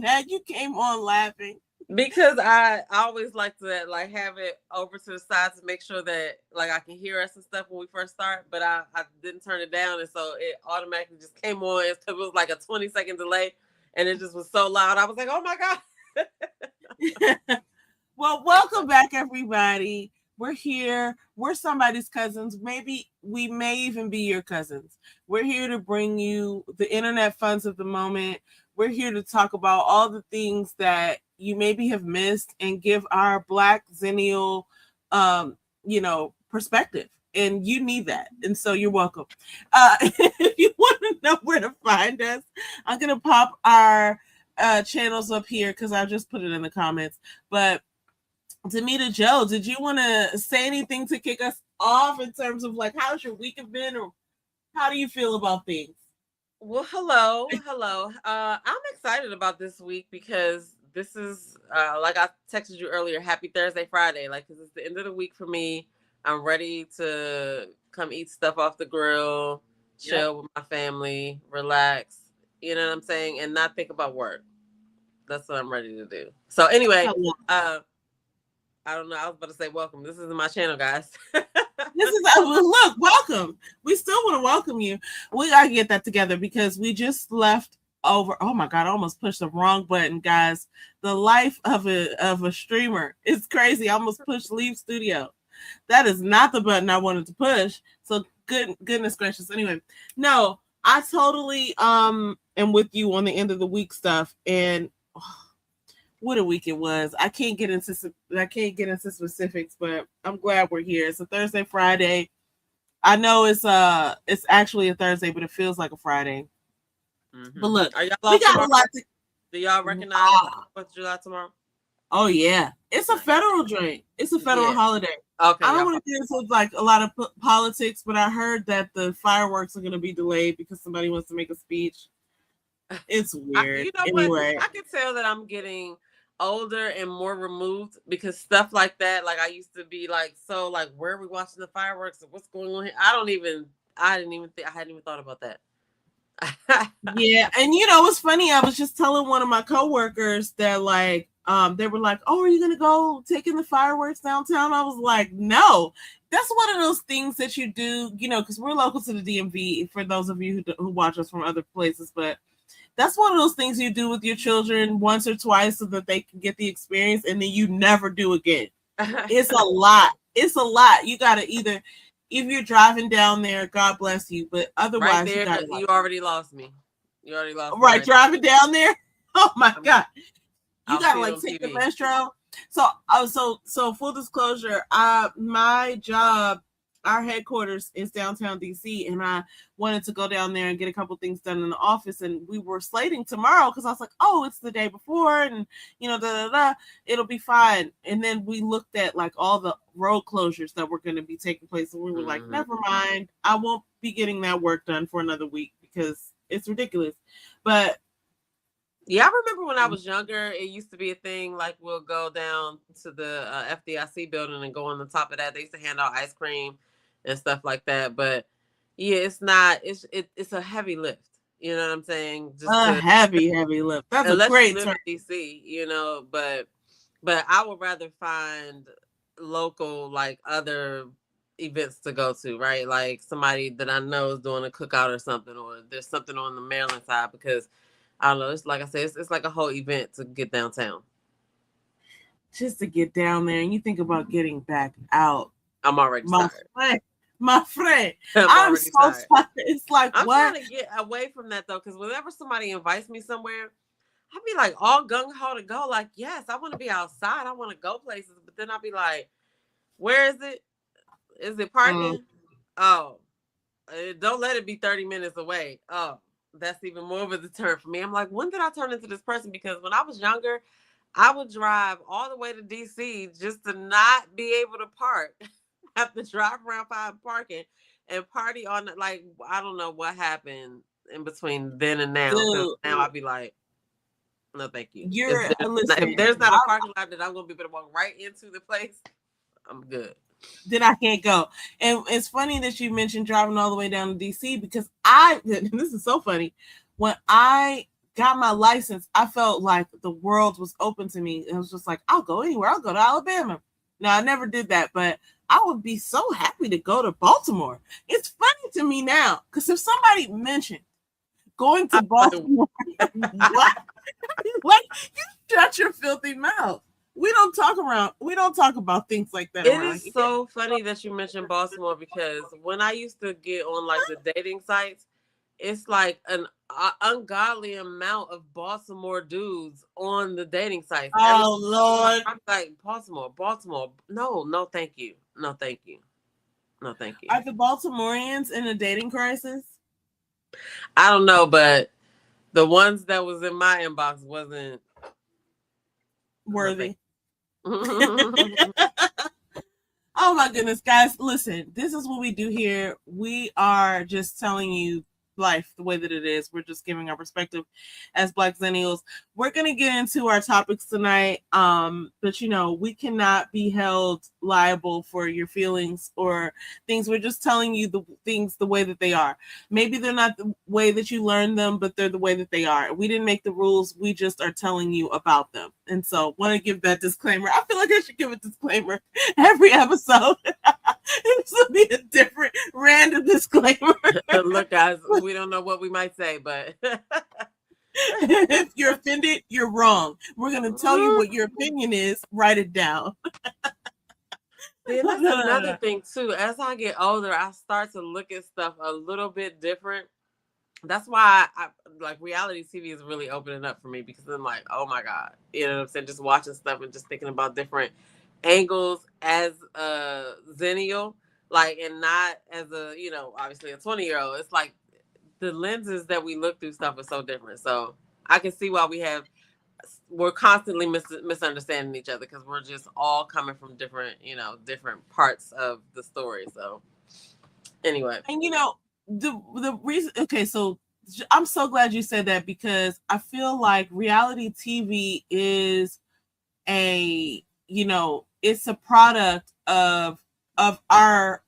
that? You came on laughing. Because I always like to like have it over to the side to make sure that like I can hear us and stuff when we first start, but I didn't turn it down, and so it automatically just came on. It was like a 20-second delay, and it just was so loud. I was like, oh my God. Well, welcome back, everybody. We're here. We're somebody's cousins. Maybe we may even be your cousins. We're here to bring you the internet funds of the moment. We're here to talk about all the things that you maybe have missed and give our Black Zennial, perspective. And you need that. And so you're welcome. If you want to know where to find us, I'm going to pop our channels up here because I just put it in the comments. But Demita Joe, did you want to say anything to kick us off in terms of like how's your week have been, or how do you feel about things? Well, hello. I'm excited about this week because this is like I texted you earlier. Happy Thursday, Friday. Like this is the end of the week for me. I'm ready to come eat stuff off the grill, chill with my family, relax. You know what I'm saying, and not think about work. That's what I'm ready to do. So anyway, I don't know. I was about to say welcome. This is my channel, guys. Look, welcome. We still want to welcome you. We gotta get that together because we just left over. Oh my God, I almost pushed the wrong button, guys. The life of a streamer is crazy. I almost pushed leave studio. That is not the button I wanted to push. So goodness gracious. Anyway, no, I totally am with you on the end of the week stuff, and what a week it was. I can't get into specifics, but I'm glad we're here. It's a Thursday, Friday. I know it's actually a Thursday, but it feels like a Friday. Mm-hmm. But look, we got a lot to. Do y'all recognize 4th of July tomorrow? Oh yeah, it's a federal joint. It's a federal holiday. Okay, I don't want to get into like a lot of politics, but I heard that the fireworks are going to be delayed because somebody wants to make a speech. It's weird. Anyway, I can tell that I'm getting older and more removed because stuff like that, like I used to be like, so like, where are we watching the fireworks and what's going on here? I hadn't even thought about that. Yeah, and it's funny. I was just telling one of my coworkers that like, they were like, "Oh, are you gonna go taking the fireworks downtown?" I was like, "No." That's one of those things that you do, because we're local to the DMV. For those of you who watch us from other places, but that's one of those things you do with your children once or twice so that they can get the experience, and then you never do again. It's a lot. It's a lot. You got to either, if you're driving down there, God bless you, but otherwise, right there, you already lost me. You already lost me. Right, driving down there? Oh, my God. You got to, like, take the metro. So full disclosure, my job, our headquarters is downtown DC, and I wanted to go down there and get a couple things done in the office, and we were slating tomorrow because I was like, oh, it's the day before, and it'll be fine. And then we looked at like all the road closures that were going to be taking place, and we were like, never mind, I won't be getting that work done for another week because it's ridiculous. But yeah, I remember when I was younger, it used to be a thing like we'll go down to the FDIC building and go on the top of that. They used to hand out ice cream and stuff like that. But yeah, it's not. It's a heavy lift. You know what I'm saying? Just heavy lift. That's a great term. DC, but I would rather find local like other events to go to, right? Like somebody that I know is doing a cookout or something, or there's something on the Maryland side because. I don't know. It's like I said, it's like a whole event to get downtown. Just to get down there, and you think about getting back out. I'm already tired. My friend, I'm so tired. It's like I'm what? trying to get away from that though, because whenever somebody invites me somewhere, I'll be like all gung ho to go. Like, yes, I want to be outside. I want to go places, but then I'll be like, where is it? Is it parking? Oh, don't let it be 30 minutes away. Oh. That's even more of a deterrent for me. I'm like, when did I turn into this person? Because when I was younger, I would drive all the way to DC just to not be able to park. Have to drive around find parking and party on it. Like, I don't know what happened in between then and now. Now I'd be like, no, thank you. If there's not a parking lot that I'm going to be able to walk right into the place, I'm good. Then I can't go. And it's funny that you mentioned driving all the way down to DC because this is so funny. When I got my license, I felt like the world was open to me. It was just like, I'll go anywhere. I'll go to Alabama. Now, I never did that, but I would be so happy to go to Baltimore. It's funny to me now, because if somebody mentioned going to Baltimore, what? Like, you shut your filthy mouth. We don't talk about things like that It around is here. so funny that you mentioned Baltimore, because when I used to get on like the dating sites, it's like an ungodly amount of Baltimore dudes on the dating sites. Oh, Lord. I'm like, Baltimore. No, thank you. No, thank you. No, thank you. Are the Baltimoreans in a dating crisis? I don't know, but the ones that was in my inbox wasn't Worthy. Oh my goodness, guys, listen, this is what we do here. We are just telling you life the way that it is. We're just giving our perspective as Black Zennials. We're going to get into our topics tonight, but we cannot be held liable for your feelings or things. We're just telling you the things the way that they are. Maybe they're not the way that you learned them, but they're the way that they are. We didn't make the rules. We just are telling you about them. And so want to give that disclaimer. I feel like I should give a disclaimer every episode. This will be a different random disclaimer. Look, guys, we don't know what we might say, but if you're offended, you're wrong. We're going to tell you what your opinion is. Write it down. See, that's another thing too. As I get older, I start to look at stuff a little bit different. That's why I like reality TV is really opening up for me, because I'm like, oh my God, you know what I'm saying? Just watching stuff and just thinking about different angles as a Zennial, like, and not as a, obviously a 20-year-old. It's like the lenses that we look through stuff are so different. So I can see why we're constantly misunderstanding each other, because we're just all coming from different parts of the story. So anyway, and the reason, okay, so I'm so glad you said that, because I feel like reality TV is it's a product of our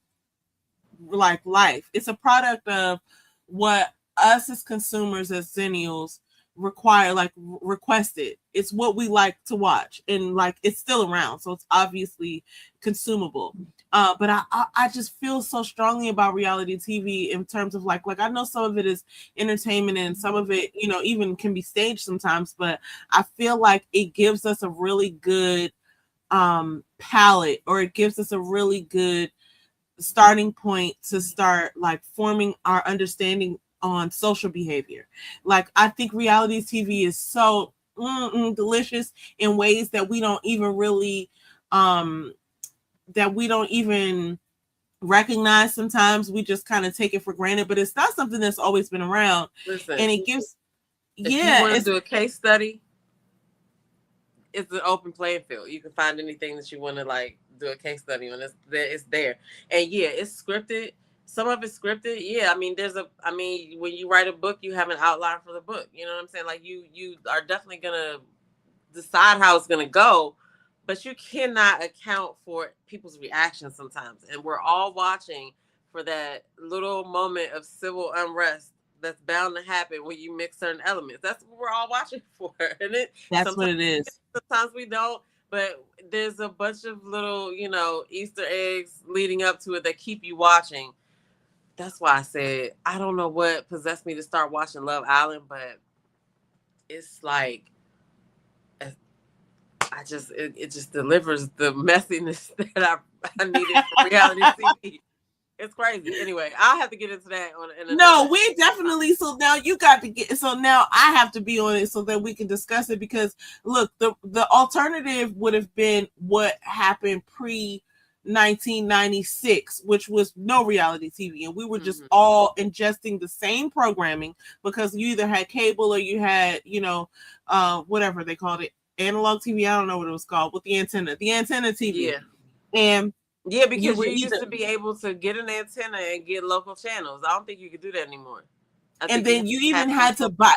like life. It's a product of what us as consumers, as Zennials, requested. It's what we like to watch, and like it's still around, so it's obviously consumable. But I just feel so strongly about reality TV in terms of like I know some of it is entertainment and some of it even can be staged sometimes, but I feel like it gives us a really good palette, or it gives us a really good starting point to start like forming our understanding on social behavior. Like, I think reality TV is so delicious in ways that we don't even really recognize. Sometimes we just kind of take it for granted, but it's not something that's always been around. Listen, and it gives if you want to do a case study, it's an open playing field. You can find anything that you want to like do a case study on. It's there. And yeah, it's scripted. Some of it's scripted. Yeah, when you write a book, you have an outline for the book. You know what I'm saying? Like you are definitely gonna decide how it's gonna go, but you cannot account for people's reactions sometimes. And we're all watching for that little moment of civil unrest that's bound to happen when you mix certain elements. That's what we're all watching for. And that's what it is. Sometimes we don't, but there's a bunch of little, Easter eggs leading up to it that keep you watching. That's why I said, I don't know what possessed me to start watching Love Island, but it's like, it just delivers the messiness that I needed for reality TV. It's crazy. Anyway, I'll have to get into that No, we definitely. So now you got to get. So now I have to be on it so that we can discuss it. Because look, the alternative would have been what happened pre 1996, which was no reality TV, and we were just all ingesting the same programming, because you either had cable or you had whatever they called it, analog TV. I don't know what it was called, with the antenna TV. Yeah. And yeah, because you used to be able to get an antenna and get local channels. I don't think you could do that anymore. And then you even had to buy,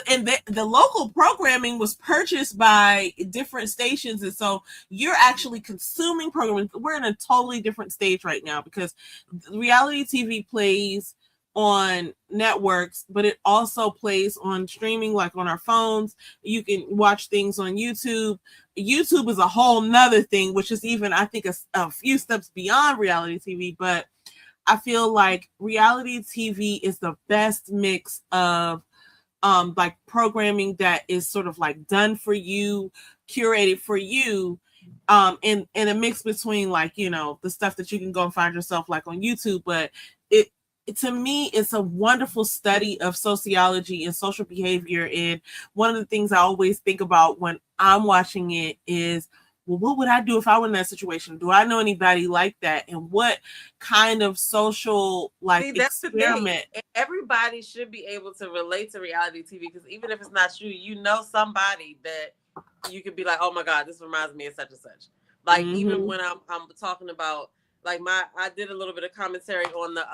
and the local programming was purchased by different stations. And so you're actually consuming programming. We're in a totally different stage right now, because reality TV plays on networks, but it also plays on streaming, like on our phones. You can watch things on YouTube. YouTube is a whole nother thing, which is even, I think, a few steps beyond reality TV. But I feel like reality TV is the best mix of like programming that is sort of like done for you, curated for you, in a mix between, like, you know, the stuff that you can go and find yourself like on YouTube. But it to me, it's a wonderful study of sociology and social behavior. And one of the things I always think about when I'm watching it is, well, what would I do if I were in that situation? Do I know anybody like that? And what kind of social, like, See, that's the thing. experiment? Everybody should be able to relate to reality TV, because even if it's not you, you know somebody that you could be like, oh my God, this reminds me of such and such. Like, even when I'm talking about, like, I did a little bit of commentary on the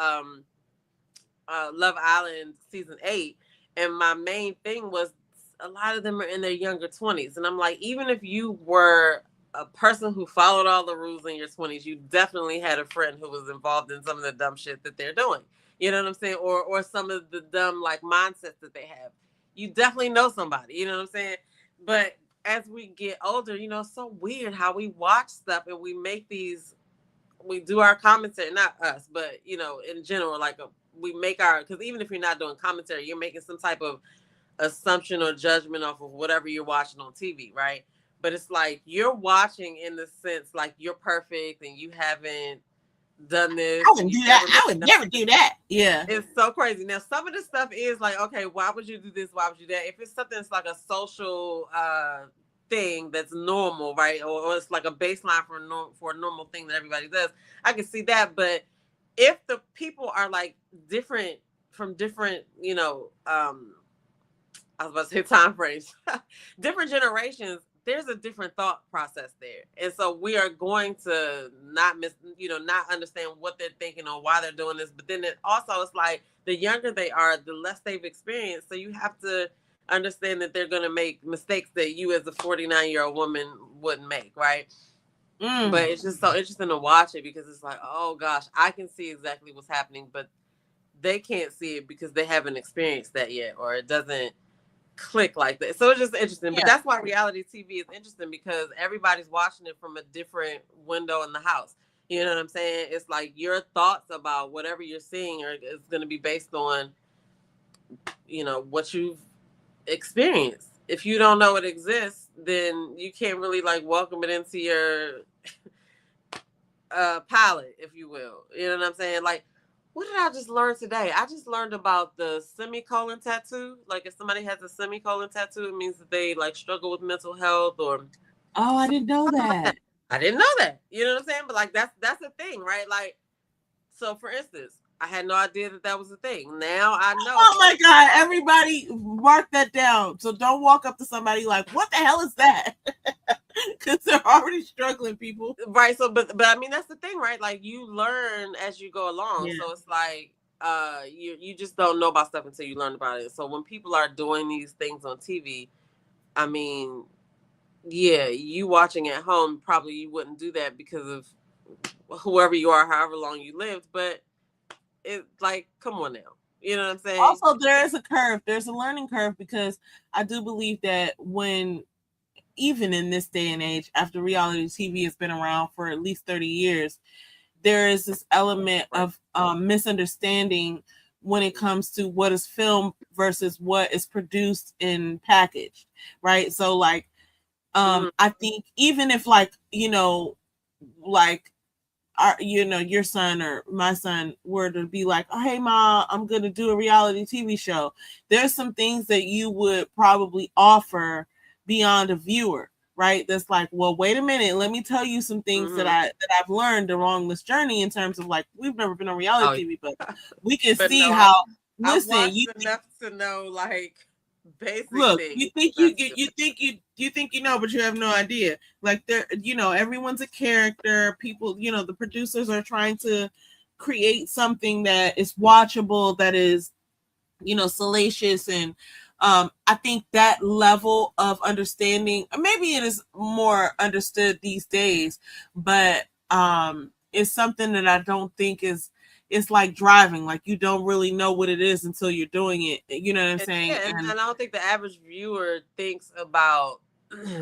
Love Island season 8, and my main thing was a lot of them are in their younger 20s, and I'm like, even if you were a person who followed all the rules in your 20s, you definitely had a friend who was involved in some of the dumb shit that they're doing. You know what I'm saying? Or some of the dumb, like, mindsets that they have. You definitely know somebody. You know what I'm saying? But as we get older, you know, it's so weird how we watch stuff and we do our commentary, not us, but, you know, in general, like, we make our, because even if you're not doing commentary, you're making some type of assumption or judgment off of whatever you're watching on TV, right? But it's like you're watching in the sense like you're perfect and you haven't done this. I wouldn't do that. I would never do that. Yeah. It's so crazy. Now, some of the stuff is like, okay, why would you do this? Why would you do that? If it's something that's like a social thing that's normal, right? Or it's like a baseline for a normal thing that everybody does, I can see that. But if the people are like different from different, you know, I was about to say time frames, different generations, there's a different thought process there. And so we are going to not understand what they're thinking or why they're doing this. But then it also, it's like the younger they are, the less they've experienced. So you have to understand that they're going to make mistakes that you as a 49-year-old woman wouldn't make, right? But it's just so interesting to watch it, because it's like, oh gosh, I can see exactly what's happening, but they can't see it because they haven't experienced that yet, or it doesn't click like that. So it's just interesting. But that's why reality TV is interesting, because everybody's watching it from a different window in the house. You know what I'm saying? It's like your thoughts about whatever you're seeing is going to be based on, you know, what you've experienced. If you don't know it exists, then you can't really like welcome it into your palette, if you will. You know what I'm saying? Like, what did I just learn today? I just learned about the semicolon tattoo. Like, if somebody has a semicolon tattoo, it means that they like struggle with mental health or. Oh, I didn't know that. I didn't know that. You know what I'm saying? But like, that's a thing, right? Like, so for instance, I had no idea that was a thing. Now I know. Oh my God! Everybody, mark that down. So don't walk up to somebody like, "What the hell is that?" Because they're already struggling, people. Right. So, but I mean, that's the thing, right? Like, you learn as you go along. Yeah. So it's like, you just don't know about stuff until you learn about it. So when people are doing these things on TV, I mean, yeah, you watching at home, probably you wouldn't do that because of whoever you are, however long you lived. But it's like, come on now. You know what I'm saying? Also, there is a curve. There's a learning curve, because I do believe that when, even in this day and age, after reality TV has been around for at least 30 years, there is this element of misunderstanding when it comes to what is filmed versus what is produced and packaged, right? So like, I think even if, like, you know, like, your son or my son were to be like, oh, hey, Ma, I'm going to do a reality TV show, there's some things that you would probably offer beyond a viewer, right? That's like, well, wait a minute, let me tell you some things that I've learned along this journey, in terms of like, we've never been on reality TV, but we can see how. Listen, you enough to know like basic look things. You think you know, but you have no idea. Like, there, you know, everyone's a character. People, you know, the producers are trying to create something that is watchable, that is, you know, salacious. And I think that level of understanding, maybe it is more understood these days, but it's something that I don't think is it's like driving. Like you don't really know what it is until you're doing it. You know what I'm saying? And I don't think the average viewer thinks about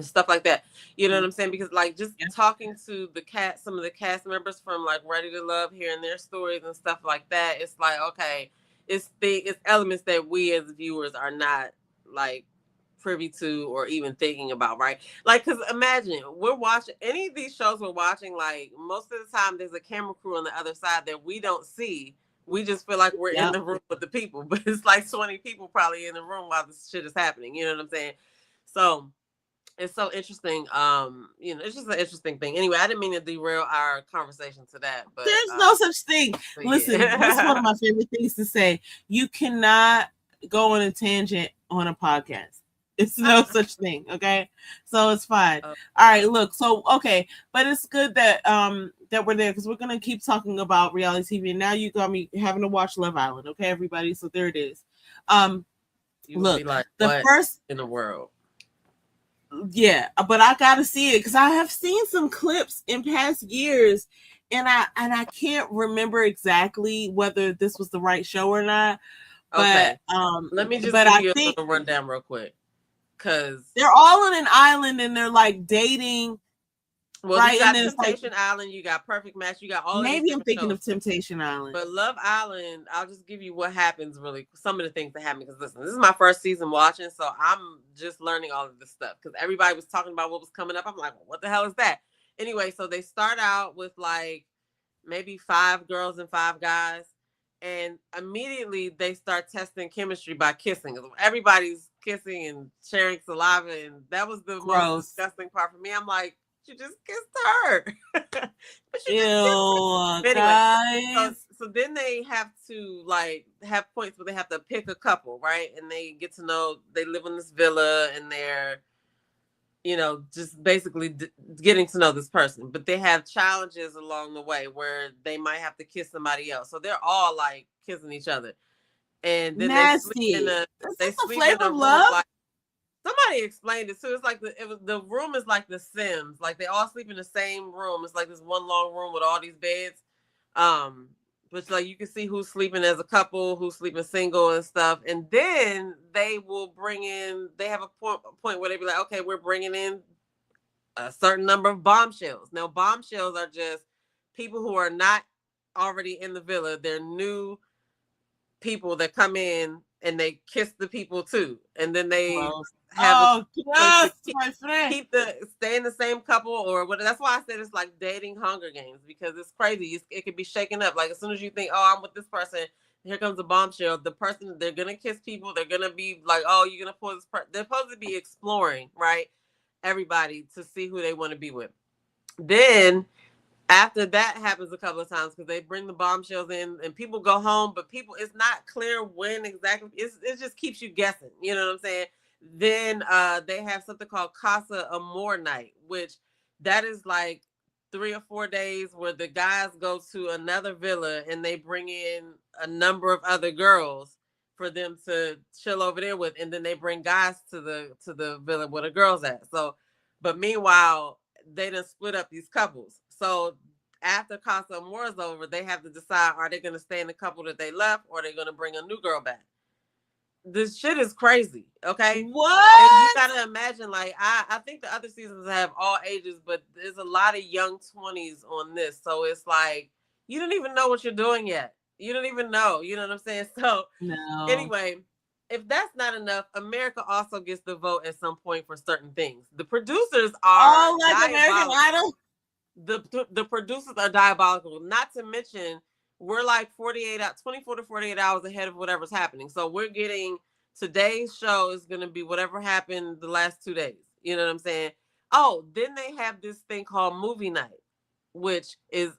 stuff like that. You know what I'm saying? Because like just talking to some of the cast members from like Ready to Love, hearing their stories and stuff like that, it's like, okay, it's elements that we as viewers are not like privy to or even thinking about, right? Like, because imagine we're watching any of these shows we're watching, like most of the time there's a camera crew on the other side that we don't see. We just feel like we're in the room with the people, but it's like 20 people probably in the room while this shit is happening. You know what I'm saying? So it's so interesting. It's just an interesting thing. Anyway, I didn't mean to derail our conversation to that, but there's no such thing. Listen, this is one of my favorite things to say. You cannot go on a tangent on a podcast. It's no such thing. Okay. So it's fine. All right. Look. So, okay. But it's good that, that we're there because we're going to keep talking about reality TV. And now you got me having to watch Love Island. Okay, everybody. So there it is. Look, like, the first in the world. Yeah, but I got to see it because I have seen some clips in past years and I can't remember exactly whether this was the right show or not. Okay. But, let me just give you a little rundown real quick. Because they're all on an island and they're like dating. Well, right? You got Temptation Island, you got Perfect Match, you got all. Maybe I'm thinking of Temptation Island, but Love Island. I'll just give you what happens. Really, some of the things that happen. Because listen, this is my first season watching, so I'm just learning all of this stuff. Because everybody was talking about what was coming up. I'm like, well, what the hell is that? Anyway, so they start out with like maybe 5 girls and 5 guys, and immediately they start testing chemistry by kissing. Everybody's kissing and sharing saliva, and that was the most disgusting part for me. I'm like, you just kissed her. But you just kissed her. Anyway, so then they have to like have points where they have to pick a couple, right? And they get to know, they live in this villa and they're, just basically getting to know this person. But they have challenges along the way where they might have to kiss somebody else. So they're all like kissing each other. And then nasty. They sleep in a room like, somebody explained it too. It's like the room is like The Sims. Like they all sleep in the same room. It's like this one long room with all these beds. But like you can see who's sleeping as a couple, who's sleeping single and stuff. And then they will bring in. They have a point where they be like, okay, we're bringing in a certain number of bombshells. Now bombshells are just people who are not already in the villa. They're new people that come in and they kiss the people too, and then they have stay in the same couple or what. That's why I said it's like dating Hunger Games, because it's crazy. It could be shaken up. Like as soon as you think, oh, I'm with this person, here comes a bombshell. The person, they're gonna kiss people. They're gonna be like, oh, you're gonna pull this person. They're supposed to be exploring, right? Everybody to see who they want to be with. Then after that happens a couple of times, because they bring the bombshells in and people go home, but it's not clear when exactly. It just keeps you guessing. You know what I'm saying? Then they have something called Casa Amor Night, which that is like 3 or 4 days where the guys go to another villa and they bring in a number of other girls for them to chill over there with, and then they bring guys to the villa where the girls at. So, but meanwhile, they done split up these couples. So after Casa Amor is over, they have to decide, are they going to stay in the couple that they left, or are they going to bring a new girl back? This shit is crazy. Okay. What? And you gotta imagine, like, I think the other seasons have all ages, but there's a lot of young 20s on this. So it's like, you don't even know what you're doing yet. You don't even know. You know what I'm saying? So anyway, if that's not enough, America also gets the vote at some point for certain things. The producers are like American Idol. The producers are diabolical. Not to mention, we're like 24 to 48 hours ahead of whatever's happening. So we're getting, today's show is going to be whatever happened the last 2 days. You know what I'm saying? Oh, then they have this thing called Movie Night, which is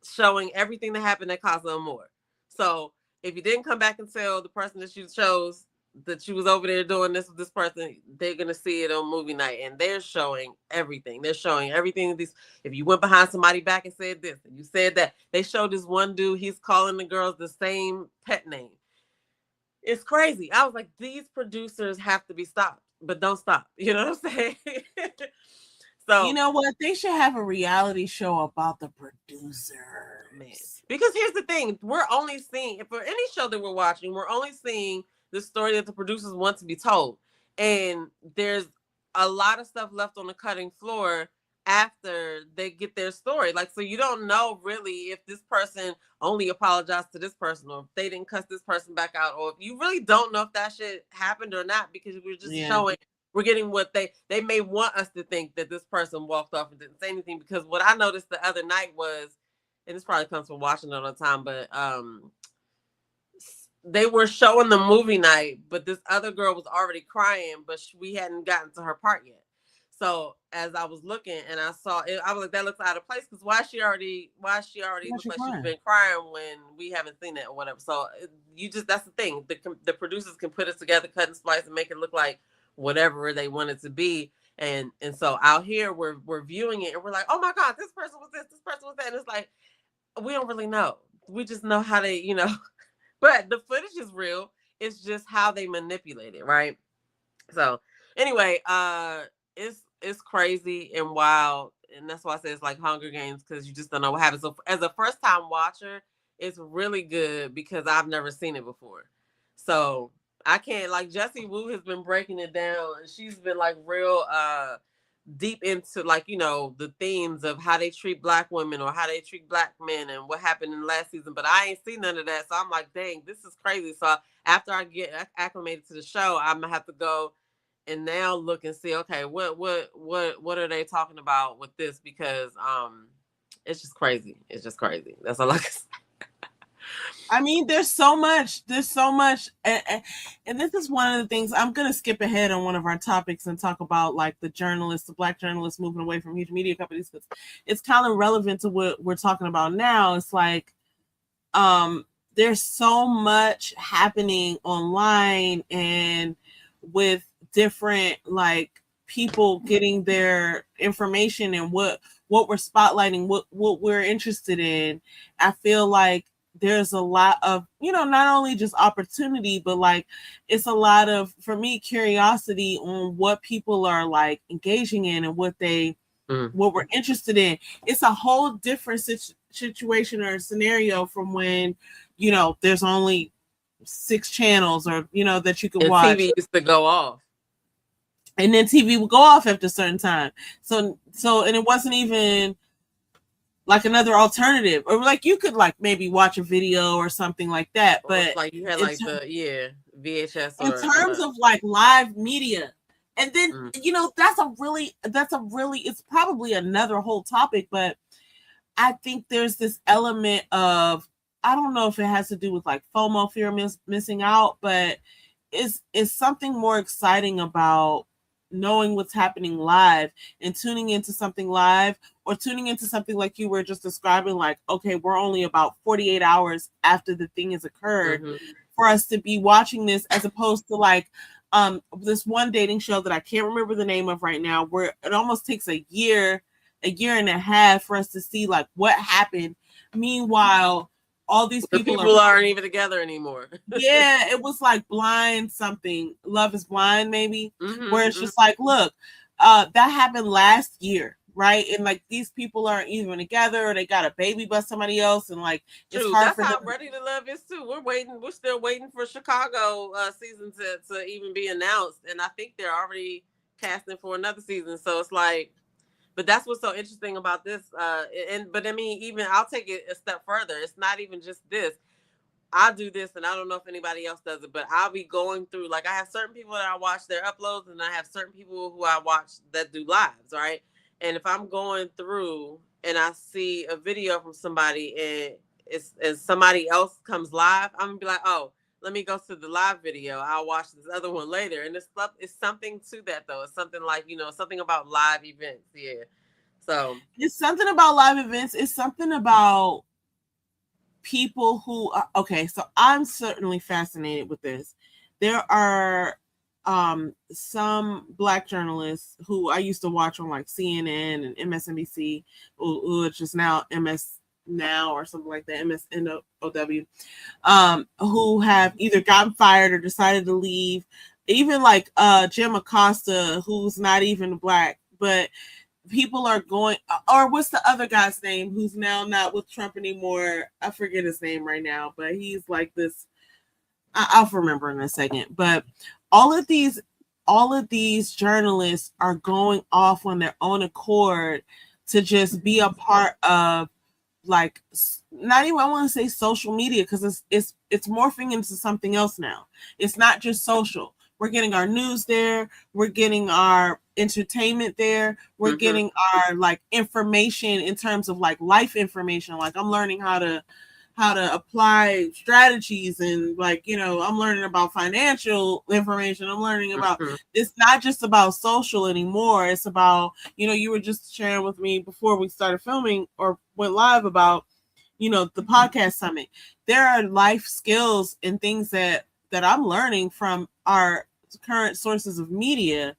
showing everything that happened at Casa Amor. So if you didn't come back and tell the person that you chose that you was over there doing this with this person, they're gonna see it on Movie Night, and they're showing everything. They're showing everything. If you went behind somebody back and said this and you said that, they showed this one dude, he's calling the girls the same pet name. It's crazy. I was like, these producers have to be stopped, but don't stop. You know what I'm saying? So you know what? They should have a reality show about the producers. man, because here's the thing: we're only seeing for any show that we're watching, we're only seeing the story that the producers want to be told, and there's a lot of stuff left on the cutting floor after they get their story. Like, so you don't know really if this person only apologized to this person, or if they didn't cuss this person back out, or if you really don't know if that shit happened or not, because we're just showing. We're getting what they may want us to think, that this person walked off and didn't say anything. Because what I noticed the other night was, and this probably comes from watching it all the time, but they were showing the movie night, but this other girl was already crying, but we hadn't gotten to her part yet. So as I was looking and I saw it, I was like, that looks out of place, because why she already looks like she's been crying when we haven't seen it or whatever. So that's the thing. The producers can put it together, cut and splice, and make it look like whatever they want it to be. And so out here we're viewing it and we're like, oh my God, this person was this person was that. And it's like, we don't really know. We just know how they, but the footage is real. It's just how they manipulate it, right? So anyway, it's crazy and wild, and that's why I say it's like Hunger Games, because you just don't know what happens. So as a first time watcher, it's really good because I've never seen it before. So I can't, like, Jessie Wu has been breaking it down, and she's been like real deep into, like, the themes of how they treat Black women or how they treat Black men and what happened in the last season. But I ain't seen none of that, so I'm like, dang, this is crazy. So after I get acclimated to the show, I'm gonna have to go and now look and see, okay, what are they talking about with this? Because it's just crazy. It's just crazy. That's all I can say. I mean, there's so much, and this is one of the things. I'm gonna skip ahead on one of our topics and talk about, like, the Black journalists moving away from huge media companies, because it's kind of relevant to what we're talking about now. It's like, there's so much happening online and with different, like, people getting their information and what we're spotlighting, what we're interested in. I feel like there's a lot of, not only just opportunity, but, like, it's a lot of, for me, curiosity on what people are, like, engaging in and what we're interested in. It's a whole different situation or scenario from when, there's only 6 channels, or, that you could watch. TV used to go off. And then TV would go off after a certain time. So, and it wasn't even like another alternative, or like you could, like, maybe watch a video or something like that. But like you had like VHS. In terms of, like, live media, and then that's a really, it's probably another whole topic. But I think there's this element of, I don't know if it has to do with, like, FOMO, fear of missing out, but is something more exciting about knowing what's happening live and tuning into something live, or tuning into something like you were just describing, like, okay, we're only about 48 hours after the thing has occurred for us to be watching this, as opposed to, like, this one dating show that I can't remember the name of right now, where it almost takes a year and a half for us to see, like, what happened. Meanwhile, all these people aren't even together anymore. Yeah, it was like Blind something, Love is Blind, maybe, where it's just like, look, that happened last year, right? And, like, these people aren't even together, or they got a baby by somebody else, and, like, it's hard that's for how them. Ready to Love is too. We're still waiting for Chicago season to even be announced, and I think they're already casting for another season. So it's like, but that's what's so interesting about this. But I mean, even I'll take it a step further. It's not even just this. I do this, and I don't know if anybody else does it, but I'll be going through, like, I have certain people that I watch their uploads, and I have certain people who I watch that do lives, right? And if I'm going through and I see a video from somebody and somebody else comes live, I'm gonna be like, oh, let me go to the live video. I'll watch this other one later. And it's something to that, though. It's something like, something about live events. Yeah. So it's something about live events. It's something about people who okay, so I'm certainly fascinated with this. There are some Black journalists who I used to watch on, like, CNN and MSNBC, which is now MS Now or something like that, MSNOW, who have either gotten fired or decided to leave. Even, like, Jim Acosta, who's not even Black, but people are going, or what's the other guy's name who's now not with Trump anymore? I forget his name right now, but he's like this. I'll remember in a second. But all of these, all of these journalists are going off on their own accord to just be a part of, like, not even, I want to say social media, because it's morphing into something else now. It's not just social. We're getting our news there. We're getting our entertainment there. We're getting our like information in terms of like life information. Like, I'm learning how to apply strategies, and like, you know, I'm learning about financial information. I'm learning about, it's not just about social anymore. It's about, you know, you were just sharing with me before we started filming or went live about, you know, the podcast summit. There are life skills and things that I'm learning from our current sources of media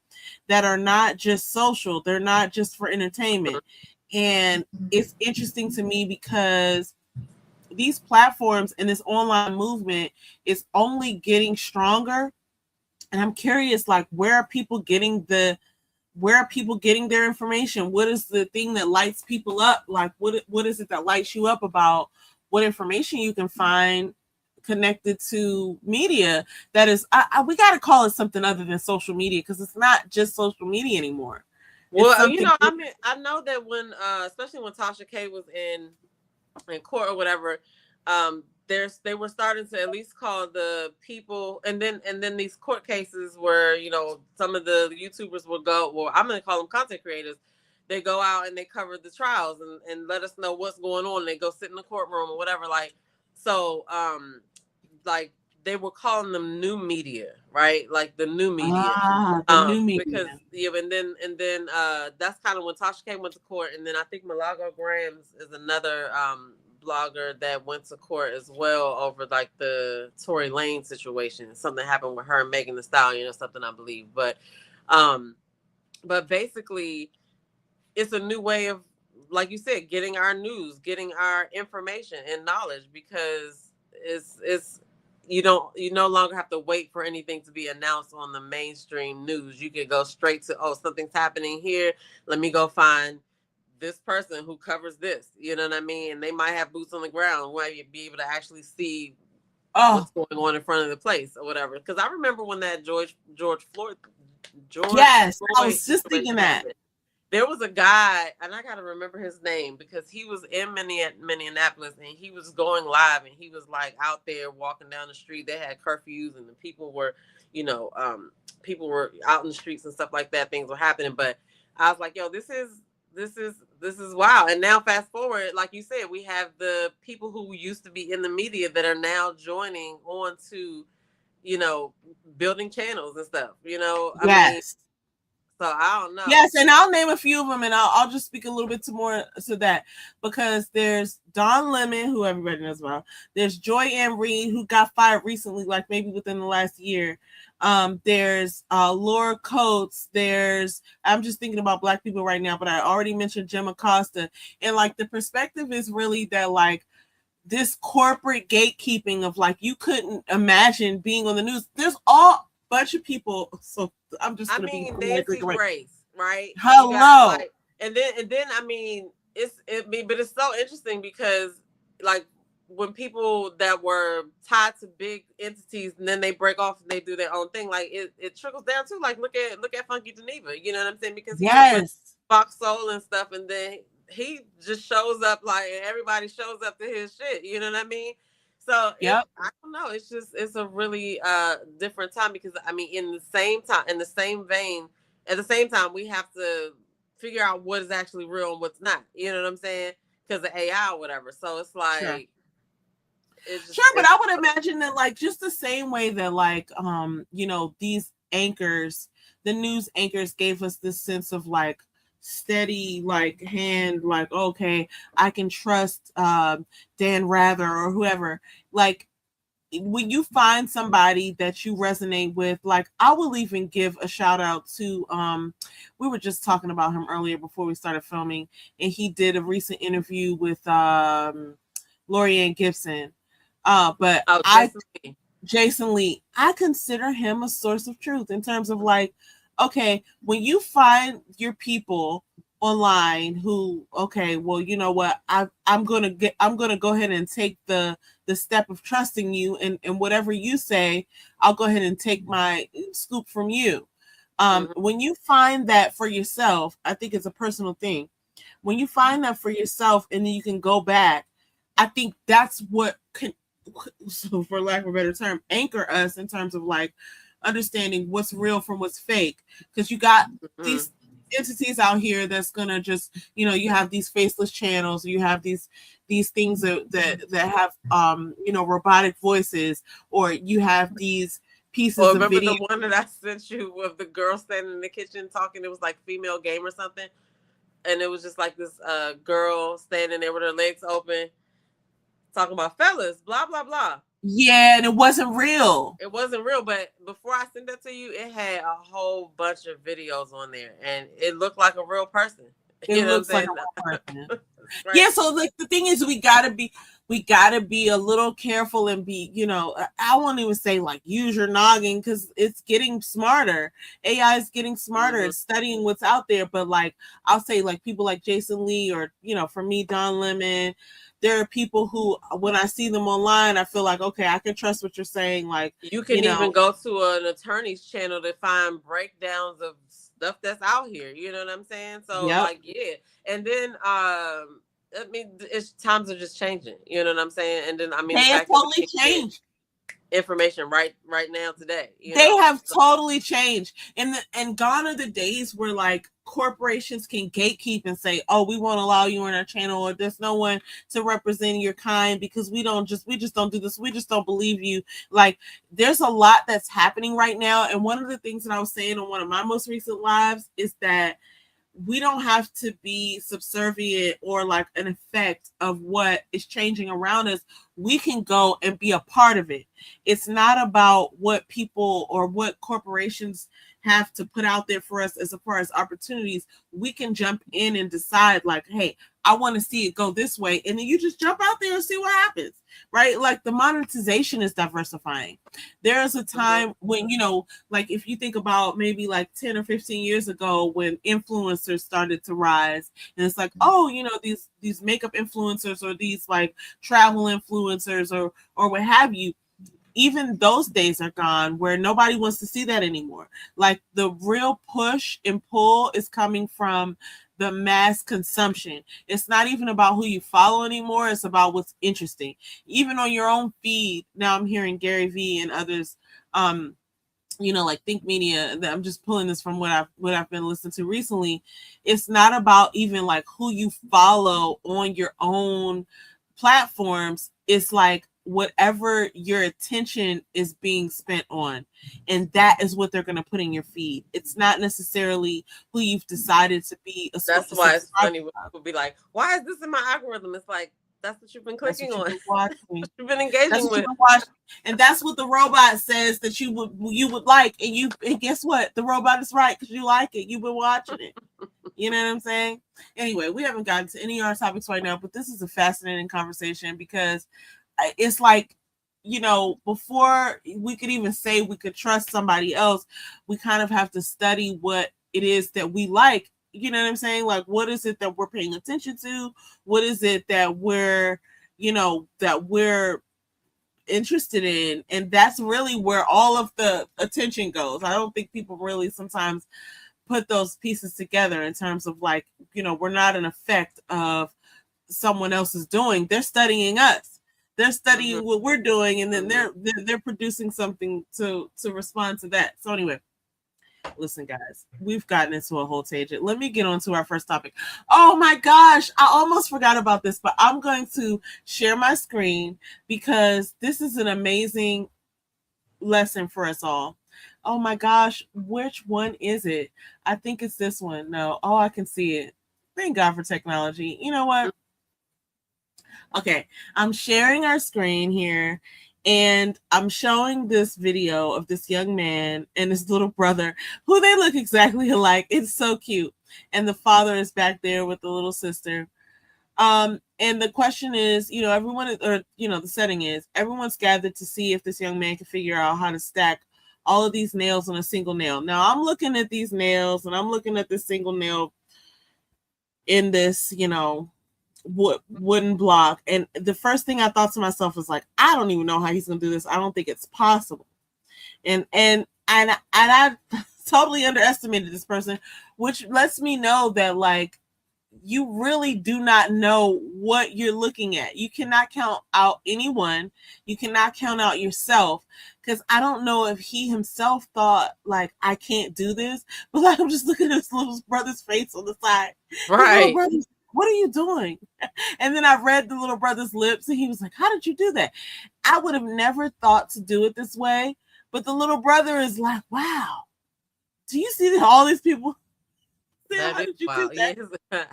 that are not just social. They're not just for entertainment. And it's interesting to me because these platforms and this online movement is only getting stronger. And I'm curious, like, where are people getting their information? What is the thing that lights people up? Like, what is it that lights you up about what information you can find connected to media that is, we got to call it something other than social media, because it's not just social media anymore. Well, you know, I mean, I know that when, especially when Tasha K was in court or whatever, they were starting to at least call the people, and then these court cases where, you know, some of the YouTubers will go, well, I'm going to call them content creators. They go out and they cover the trials and let us know what's going on. They go sit in the courtroom or whatever. Like, so, like, they were calling them new media, right? Like the new media. The new media. Because and then that's kind of when Tasha K went to court, and then I think Milagro Grams is another blogger that went to court as well over like the Tory Lane situation. Something happened with her and Megan Thee Stallion or something, I believe. But basically, it's a new way of, like you said, getting our news, getting our information and knowledge, because it's you no longer have to wait for anything to be announced on the mainstream news. You can go straight to, oh, something's happening here. Let me go find this person who covers this. You know what I mean? And they might have boots on the ground where you be able to actually see what's going on in front of the place or whatever. Because I remember when that George Floyd. Yes, I was just thinking that. There was a guy, and I got to remember his name, because he was in Minneapolis, and he was going live, and he was like out there walking down the street. They had curfews, and the people were, you know, people were out in the streets and stuff like that. Things were happening, but I was like, yo, this is wow. And now fast forward, like you said, we have the people who used to be in the media that are now joining on to, you know, building channels and stuff, you know. Yes. I mean, so I don't know. Yes, and I'll name a few of them, and I'll just speak a little bit more to that, because there's Don Lemon, who everybody knows about. There's Joy Ann Reid, who got fired recently, like maybe within the last year. There's Laura Coates. I'm just thinking about Black people right now, but I already mentioned Jim Acosta. And like the perspective is really that like this corporate gatekeeping of like, you couldn't imagine being on the news. There's all bunch of people. So I'm just gonna be Nancy Grace, right? Hello. Like, and then I mean, but it's so interesting because like when people that were tied to big entities and then they break off and they do their own thing, like it trickles down too. Like look at Funky Geneva, you know what I'm saying? Because he was with Fox Soul and stuff, and then he just shows up, like everybody shows up to his shit, you know what I mean? So I don't know. It's a really different time, because I mean, in the same vein, at the same time, we have to figure out what is actually real and what's not. You know what I'm saying? Because of AI or whatever. So it's like, but I would imagine that like just the same way that like you know, these anchors, the news anchors, gave us this sense of like steady like hand, like okay, I can trust Dan Rather or whoever. Like when you find somebody that you resonate with, like I will even give a shout out to we were just talking about him earlier before we started filming, and he did a recent interview with Lorianne Gibson, but Jason Lee, I consider him a source of truth in terms of like, okay, when you find your people online who, okay, well, you know what, I'm gonna go ahead and take the step of trusting you, and whatever you say, I'll go ahead and take my scoop from you. When you find that for yourself, I think it's a personal thing. When you find that for yourself and then you can go back, I think that's what can, so for lack of a better term, anchor us in terms of like understanding what's real from what's fake. Because you got these entities out here that's gonna just, you know, you have these faceless channels, you have these things that have robotic voices, or you have these pieces of remember video. the one that I sent you of the girl standing in the kitchen talking? It was like female game or something, and it was just like this girl standing there with her legs open, talking about fellas, blah blah blah. Yeah, and it wasn't real. It wasn't real, but before I sent that to you, it had a whole bunch of videos on there, and it looked like a real person. It You know looks what I'm like saying? a real person. Yeah, so like the thing is, we gotta be a little careful and be, you know, I won't even say like use your noggin, because it's getting smarter. AI is getting smarter. It's studying what's out there. But like I'll say, like people like Jason Lee, or, you know, for me, Don Lemon, there are people who, when I see them online, I feel like, okay, I can trust what you're saying. Like, you can even go to an attorney's channel to find breakdowns of stuff that's out here. You know what I'm saying? So like, yeah. And then I mean, times are just changing. You know what I'm saying? And then I mean, they have totally changed. Information right now today. They have totally changed, and gone are the days where like corporations can gatekeep and say, oh, we won't allow you on our channel, or there's no one to represent your kind because we just don't do this, we just don't believe you. Like, there's a lot that's happening right now, and one of the things that I was saying on one of my most recent lives is that we don't have to be subservient or like an effect of what is changing around us. We can go and be a part of it. It's not about what people or what corporations have to put out there for us as far as opportunities. We can jump in and decide like, hey, I want to see it go this way. And then you just jump out there and see what happens, right? Like the monetization is diversifying. There's a time when, you know, like if you think about maybe like 10 or 15 years ago when influencers started to rise, and it's like, oh, you know, these makeup influencers or these like travel influencers or what have you. Even those days are gone where nobody wants to see that anymore. Like the real push and pull is coming from the mass consumption. It's not even about who you follow anymore. It's about what's interesting. Even on your own feed. Now I'm hearing Gary Vee and others, you know, like Think Media. I'm just pulling this from what I've been listening to recently. It's not about even like who you follow on your own platforms. It's like whatever your attention is being spent on, and that is what they're going to put in your feed. It's not necessarily who you've decided to be. That's why it's funny when people be like, why is this in my algorithm? It's like, that's what you've been clicking on. You've been engaging with. And that's what the robot says that you would like, and guess what? The robot is right because you like it. You've been watching it. You know what I'm saying? Anyway, we haven't gotten to any of our topics right now, but this is a fascinating conversation because it's like, you know, before we could even say we could trust somebody else, we kind of have to study what it is that we like. You know what I'm saying? Like, what is it that we're paying attention to? What is it that we're interested in? And that's really where all of the attention goes. I don't think people really sometimes put those pieces together in terms of like, you know, we're not an effect of someone else's doing. They're studying us. They're studying what we're doing, and then they're producing something to respond to that. So anyway, listen, guys, we've gotten into a whole tangent. Let me get on to our first topic. Oh my gosh, I almost forgot about this, but I'm going to share my screen because this is an amazing lesson for us all. Oh my gosh, which one is it? I think it's this one. No, oh, I can see it. Thank God for technology. You know what? Okay, I'm sharing our screen here, and I'm showing this video of this young man and his little brother, who they look exactly alike. It's so cute. And the father is back there with the little sister. And the question is, you know, the setting is everyone's gathered to see if this young man can figure out how to stack all of these nails on a single nail. Now I'm looking at these nails and I'm looking at this single nail in this, wooden block. And the first thing I thought to myself was like, I don't even know how he's gonna do this. I don't think it's possible. And I totally underestimated this person, which lets me know that like you really do not know what you're looking at. You cannot count out anyone. You cannot count out yourself, because I don't know if he himself thought like I can't do this, but like I'm just looking at his little brother's face on the side. Right. What are you doing? And then I read the little brother's lips and he was like, how did you do that? I would have never thought to do it this way. But the little brother is like, wow, do you see that all these people? How did you do that? Yes.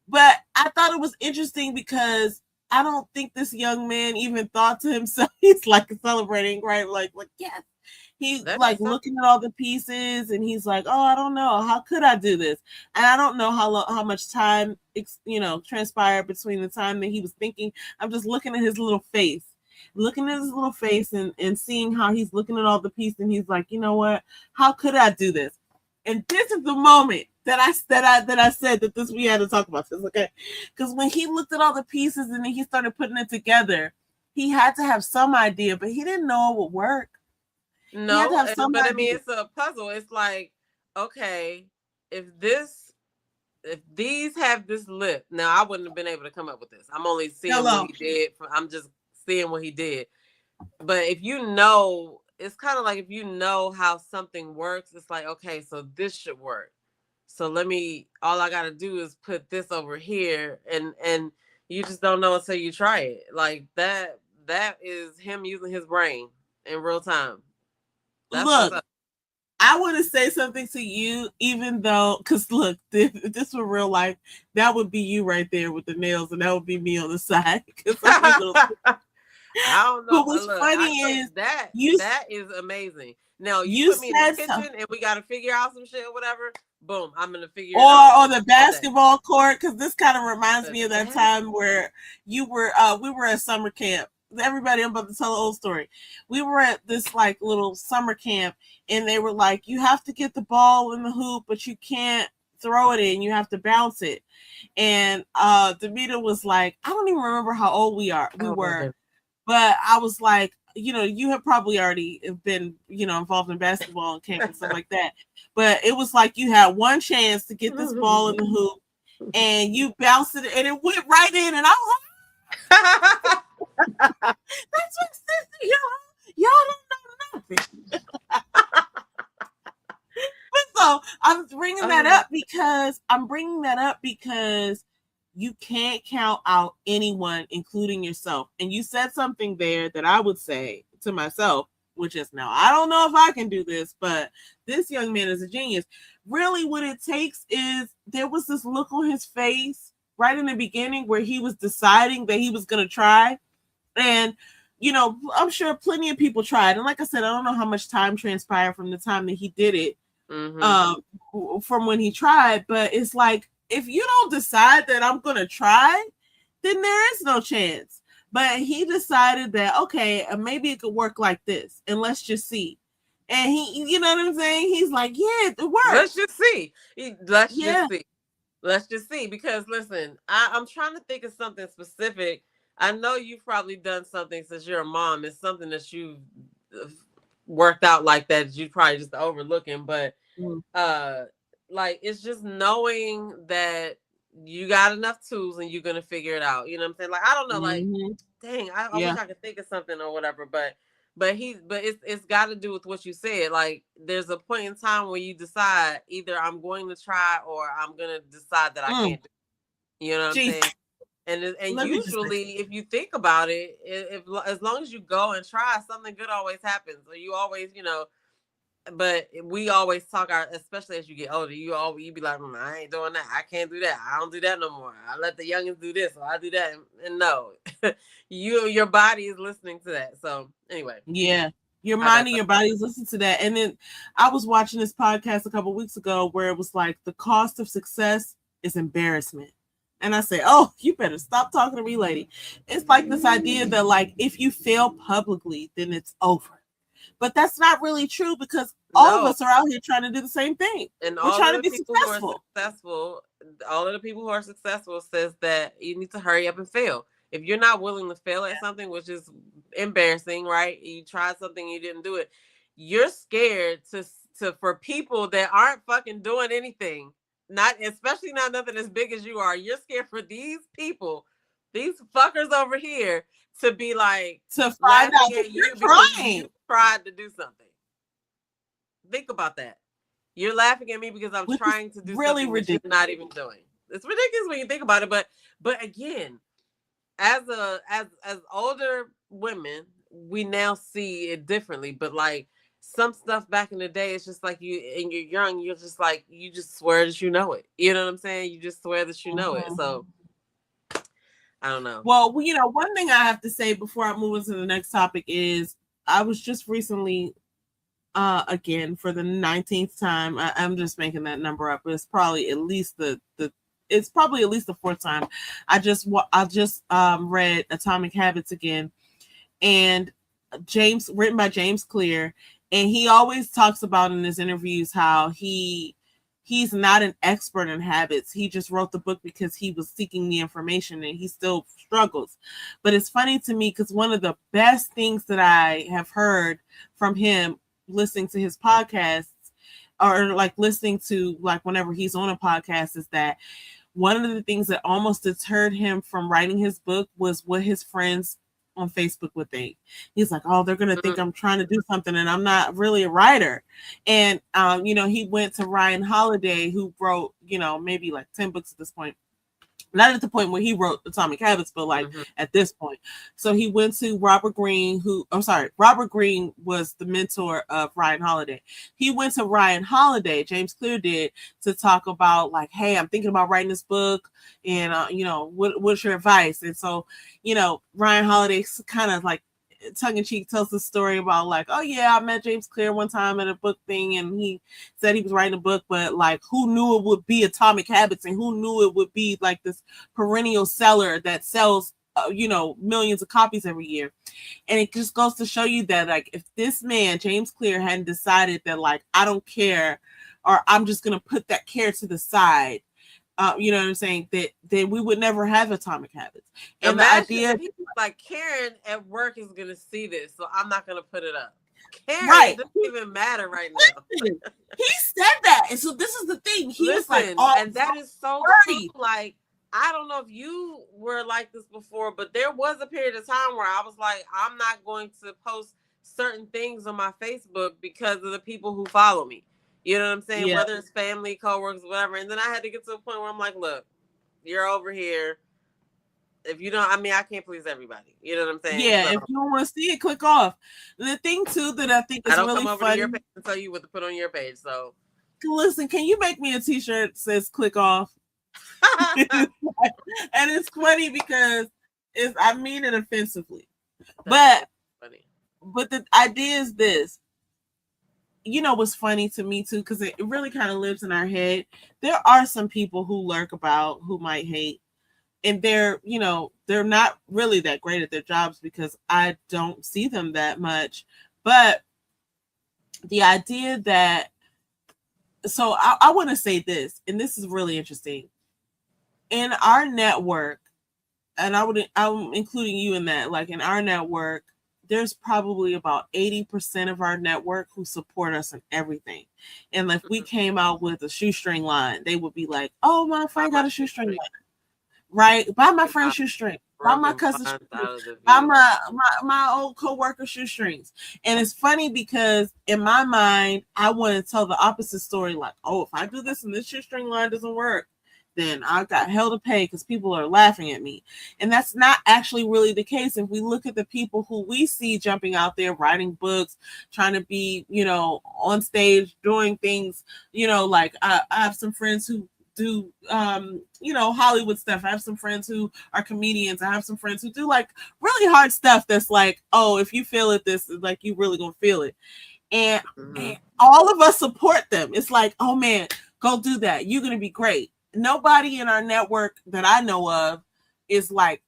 But I thought it was interesting because I don't think this young man even thought to himself, he's like celebrating, right? Like yes. He's like looking at all the pieces and he's like, oh, I don't know. How could I do this? And I don't know how much time, transpired between the time that he was thinking. I'm just looking at his little face. And seeing how he's looking at all the pieces, and he's like, you know what? How could I do this? And this is the moment that I said that this we had to talk about this, okay? Because when he looked at all the pieces and then he started putting it together, he had to have some idea, but he didn't know it would work. No, but I mean, it's a puzzle. It's like, okay, if these have this lip, now I wouldn't have been able to come up with this. I'm only seeing what he did. I'm just seeing what he did. But if you know, it's kind of like if you know how something works, it's like, okay, so this should work. So all I got to do is put this over here, and you just don't know until you try it. Like that is him using his brain in real time. Look, I want to say something to you, even though, because look, if this were real life, that would be you right there with the nails, and that would be me on the side. I don't know. But what's funny is that is amazing. Now you put me in the kitchen and we got to figure out some shit or whatever. Boom, I'm gonna figure it out. Or the basketball court, because this kind of reminds me of that time where we were at summer camp. Everybody, I'm about to tell an old story. We were at this like little summer camp, and they were like, you have to get the ball in the hoop, but you can't throw it in. You have to bounce it. And Demeter was like, I don't even remember how old we were, but I was like, you have probably already been, involved in basketball and camp and stuff like that. But it was like you had one chance to get this ball in the hoop, and you bounced it, and it went right in, and I was like, that's what sister, y'all don't know nothing. But so I'm bringing that up because you can't count out anyone, including yourself. And you said something there that I would say to myself, which is, now I don't know if I can do this, but this young man is a genius. Really, what it takes is there was this look on his face right in the beginning where he was deciding that he was going to try. And, I'm sure plenty of people tried. And like I said, I don't know how much time transpired from the time that he did it, from when he tried. But it's like, if you don't decide that I'm going to try, then there is no chance. But he decided that, okay, maybe it could work like this. And let's just see. And he, you know what I'm saying? He's like, yeah, it works. Let's just see. Let's just see. Because listen, I'm trying to think of something specific. I know you've probably done something since you're a mom. It's something that you've worked out like that you probably just overlooking. But like, it's just knowing that you got enough tools and you're gonna figure it out. You know what I'm saying? Like, I don't know, like, dang, I wish I could think of something or whatever, but it's got to do with what you said. Like, there's a point in time where you decide either I'm going to try or I'm gonna decide that I can't do it. You know what I'm saying? And usually, if you think about it, as long as you go and try, something good always happens. Or you always, but we always talk especially as you get older, you be like, I ain't doing that. I can't do that. I don't do that no more. I let the youngins do this, or I do that. And no, your body is listening to that. So anyway, your mind and your body is listening to that. And then I was watching this podcast a couple of weeks ago where it was like, the cost of success is embarrassment. And I say, oh, you better stop talking to me, lady. It's like this idea that, like, if you fail publicly, then it's over. But that's not really true, because all of us are out here trying to do the same thing. And we're trying to be successful. Successful, all of the people who are successful says that you need to hurry up and fail. If you're not willing to fail at something, which is embarrassing, right? You tried something, you didn't do it. You're scared to for people that aren't fucking doing anything, not especially not nothing as big as you are. You're scared for these people, these fuckers over here, to be like to find laughing out at that you you're because trying. you tried to do something. Think about that. You're laughing at me because I'm Which trying to do really something ridiculous. that you're not even doing. It's ridiculous when you think about it, but again, as older women, we now see it differently. But like some stuff back in the day, it's just like you, and you're young, you're just like, you just swear that you know it. You know what I'm saying? You just swear that you know it. So I don't know. Well, you know, one thing I have to say before I move into the next topic is I was just recently, again for the 19th time. I'm just making that number up, but it's probably at least it's probably at least the fourth time. I just read Atomic Habits again, and written by James Clear, and he always talks about in his interviews how he's not an expert in habits. He just wrote the book because he was seeking the information, and he still struggles. But it's funny to me because one of the best things that I have heard from him listening to his podcasts, or like listening to like whenever he's on a podcast, is that one of the things that almost deterred him from writing his book was what his friends on Facebook would think. He's like, oh, they're going to think I'm trying to do something and I'm not really a writer. And, you know, he went to Ryan Holiday, who wrote, you know, maybe like 10 books at this point. Not at the point where he wrote Atomic Habits, but like at this point. So he went to Robert Greene, Robert Greene was the mentor of Ryan Holiday. He went to Ryan Holiday, James Clear did, to talk about like, hey, I'm thinking about writing this book, and you know, what's your advice? And so, you know, Ryan Holiday kind of like tongue-in-cheek tells the story about like, oh yeah, I met James Clear one time at a book thing, and he said he was writing a book, but like, who knew it would be Atomic Habits, and who knew it would be like this perennial seller that sells you know, millions of copies every year. And it just goes to show you that like, if this man James Clear hadn't decided that like, I don't care, or I'm just gonna put that care to the side, you know what I'm saying, that then we would never have Atomic Habits. And imagine the idea, people like Karen at work is gonna see this, so I'm not gonna put it up. Karen, right, it doesn't even matter right now. He said that, and so this is the thing. He was like, oh, and that is so true. Like, I don't know if you were like this before, but there was a period of time where I was like, I'm not going to post certain things on my Facebook because of the people who follow me. You know what I'm saying? Yeah. Whether it's family, coworkers, whatever. And then I had to get to a point where I'm like, look, you're over here. If you don't, I mean, I can't please everybody. You know what I'm saying? Yeah, so, if you don't want to see it, click off. The thing too that I think is really funny. I don't come over to your page and tell you what to put on your page. So listen, can you make me a t-shirt that says click off? And it's funny because I mean it offensively. But the idea is this. You know what's funny to me too, because it really kind of lives in our head. There are some people who lurk about, who might hate, and they're, you know, they're not really that great at their jobs because I don't see them that much. But the idea that, so I want to say this, and this is really interesting. In our network, and I'm including you in that, like in our network, there's probably about 80% of our network who support us in everything. And if we came out with a shoestring line, they would be like, oh, my friend got a shoestring line. Right? Buy my friend's shoestring. Buy my cousin's shoestrings. Buy my old co-worker shoestrings. And it's funny because in my mind, I want to tell the opposite story. Like, oh, if I do this and this shoestring line doesn't work, then I got hell to pay because people are laughing at me. And that's not actually really the case. If we look at the people who we see jumping out there, writing books, trying to be, you know, on stage, doing things, you know, like I have some friends who do, you know, Hollywood stuff. I have some friends who are comedians. I have some friends who do like really hard stuff that's like, oh, if you feel it, this is like, you really gonna feel it. And all of us support them. It's like, oh man, go do that. You're gonna be great. Nobody in our network that I know of is like,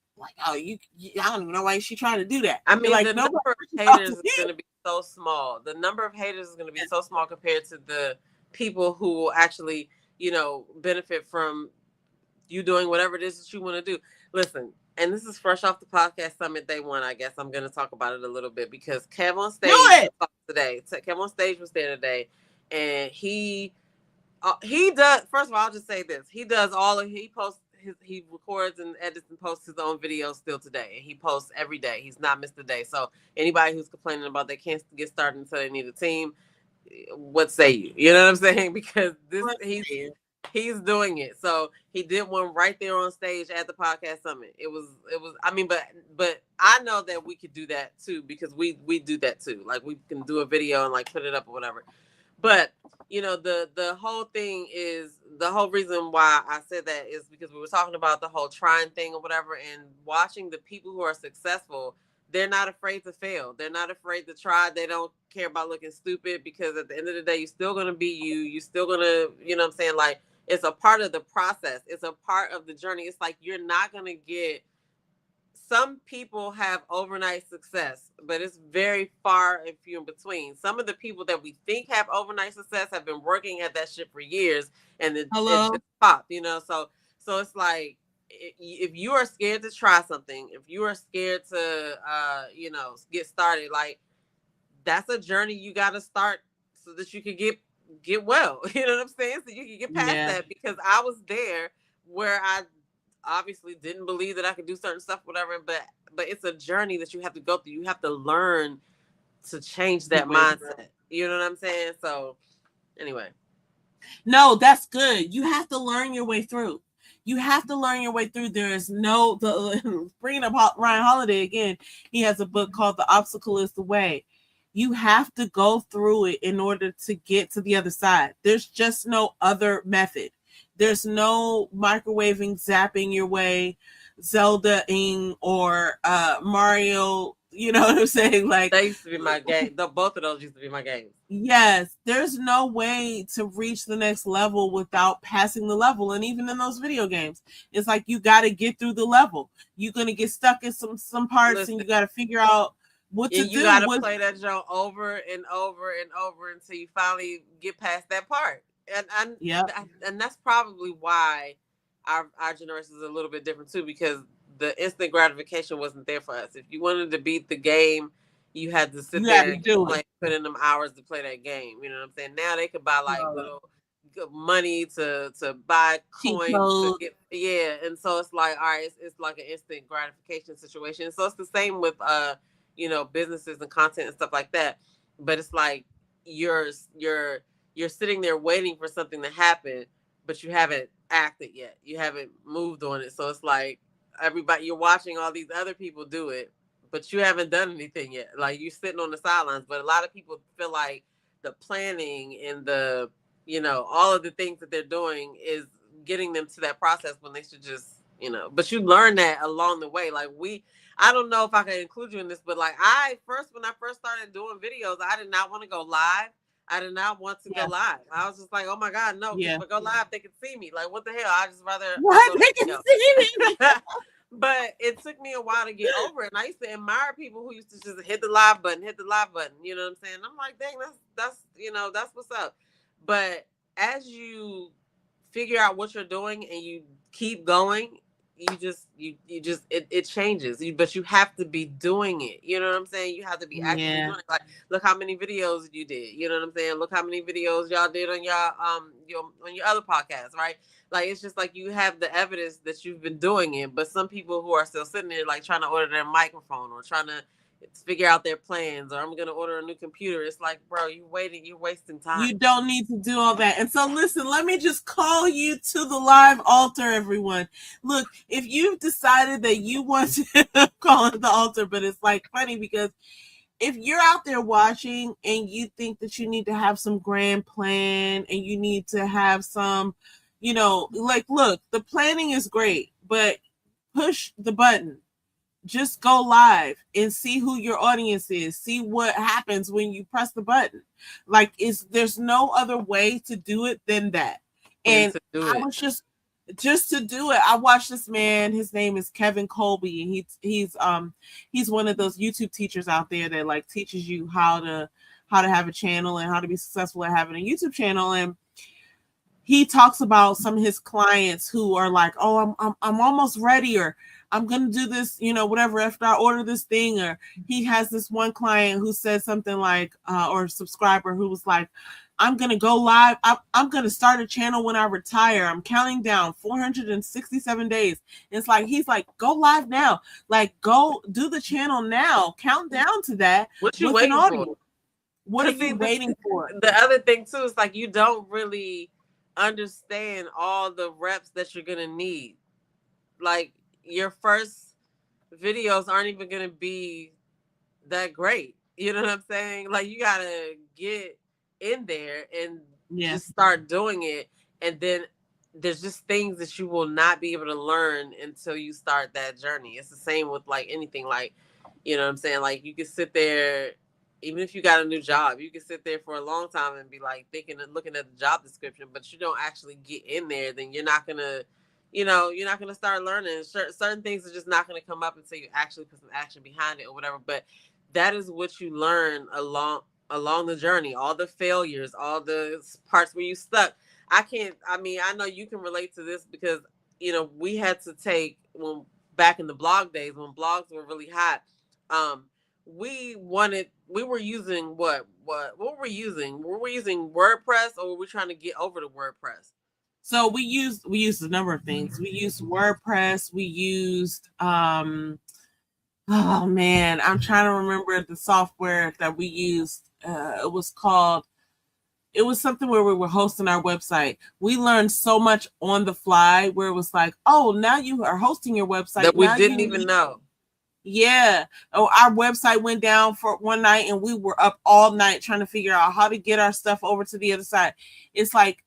oh, I don't even know why she's trying to do that. I mean, like, the number of haters is going to be so small. The number of haters is going to be so small compared to the people who will actually, you know, benefit from you doing whatever it is that you want to do. Listen, and this is fresh off the podcast summit day one. I guess I'm going to talk about it a little bit because Kev on Do stage it. was today. Kev on stage was there today, and he does. First of all, I'll just say this: he posts he records and edits and posts his own videos still today, and he posts every day. He's not missed a day. So anybody who's complaining about they can't get started until they need a team, what say you? You know what I'm saying? Because he's doing it. So he did one right there on stage at the podcast summit. It was. I mean, but I know that we could do that too because we do that too. Like we can do a video and like put it up or whatever. But you know, the whole thing is the whole reason why I said that is because we were talking about the whole trying thing or whatever, and watching the people who are successful. They're not afraid to fail. They're not afraid to try. They don't care about looking stupid because at the end of the day, you're still gonna be you. You're still gonna, you know what I'm saying? Like it's a part of the process. It's a part of the journey. It's like you're not gonna get. Some people have overnight success, but it's very far and few in between. Some of the people that we think have overnight success have been working at that shit for years, and it just popped, you know. So it's like if you are scared to try something, if you are scared to, you know, get started, like that's a journey you got to start so that you can get well. You know what I'm saying? So you can get past that because I was there where I obviously didn't believe that I could do certain stuff, whatever. But it's a journey that you have to go through. You have to learn to change that mindset. You know what I'm saying? So anyway. No, that's good. You have to learn your way through. You have to learn your way through. There is no bringing up Ryan Holiday again. He has a book called "The Obstacle Is the Way." You have to go through it in order to get to the other side. There's just no other method. There's no microwaving, zapping your way, Zelda-ing, or Mario. You know what I'm saying? Like they used to be my game. Both of those used to be my games. Yes, there's no way to reach the next level without passing the level. And even in those video games, it's like you got to get through the level. You're gonna get stuck in some parts, and you got to figure out what to do. You got to play that joke over and over and over until you finally get past that part. And that's probably why our generation is a little bit different too, because the instant gratification wasn't there for us. If you wanted to beat the game, you had to sit there and put in them hours to play that game. You know what I'm saying? Now they could buy like little money to buy coins to get, and so it's like, all right, it's like an instant gratification situation. So it's the same with you know, businesses and content and stuff like that. But it's like you're sitting there waiting for something to happen, but you haven't acted yet. You haven't moved on it. So it's like everybody, you're watching all these other people do it, but you haven't done anything yet. Like you're sitting on the sidelines. But a lot of people feel like the planning and the, you know, all of the things that they're doing is getting them to that process when they should just, you know, but you learn that along the way. Like I don't know if I can include you in this, but like when I first started doing videos, I did not want to go live. I did not want to go live. I was just like, oh my God, no, if I go live, they can see me. Like, what the hell? I just rather. They can see me. But it took me a while to get over it. And I used to admire people who used to just hit the live button. You know what I'm saying? I'm like, dang, that's you know, that's what's up. But as you figure out what you're doing and you keep going, it changes. But you have to be doing it. You know what I'm saying? You have to be actively doing it. Like, look how many videos you did. You know what I'm saying? Look how many videos y'all did on your other podcast, right? Like, it's just like you have the evidence that you've been doing it. But some people who are still sitting there like trying to order their microphone or trying to figure out their plans, or I'm gonna order a new computer. It's like, bro, you're wasting time. You don't need to do all that. And so listen, let me just call you to the live altar, everyone. Look, if you've decided that you want to call it the altar, but it's like funny because if you're out there watching and you think that you need to have some grand plan and you need to have some, you know, like, look, the planning is great, but push the button. Just go live and see who your audience is. See what happens when you press the button. Like, there's no other way to do it than that. And I was just to do it. I watched this man. His name is Kevin Colby, and he's one of those YouTube teachers out there that like teaches you how to have a channel and how to be successful at having a YouTube channel. And he talks about some of his clients who are like, oh, I'm almost ready, or I'm gonna do this, whatever, after I order this thing. Or he has this one client who said something like, or subscriber who was like, I'm gonna go live. I'm gonna start a channel when I retire. I'm counting down 467 days. It's like he's like, go live now. Like, go do the channel now. Count down to that. What you with an waiting audience. for? What are you waiting for? The other thing too is like you don't really understand all the reps that you're gonna need. Like your first videos aren't even gonna be that great. You know what I'm saying? Like you gotta get in there and just start doing it, and then there's just things that you will not be able to learn until you start that journey. It's the same with like anything. Like, you know what I'm saying? Like you can sit there, even if you got a new job, you can sit there for a long time and be like thinking and looking at the job description, but you don't actually get in there, then you're not gonna, you're not gonna start learning. Certain things are just not gonna come up until you actually put some action behind it or whatever. But that is what you learn along the journey, all the failures, all the parts where you stuck. I know you can relate to this because, we had to take, when back in the blog days when blogs were really hot, we were using what were we using? Were we using WordPress, or were we trying to get over to WordPress? So we used a number of things. We used WordPress. We used oh man, I'm trying to remember the software that we used. It was something where we were hosting our website. We learned so much on the fly where it was like, oh, now you are hosting your website that we now didn't even know. Yeah. Oh, our website went down for one night and we were up all night trying to figure out how to get our stuff over to the other side. It's like,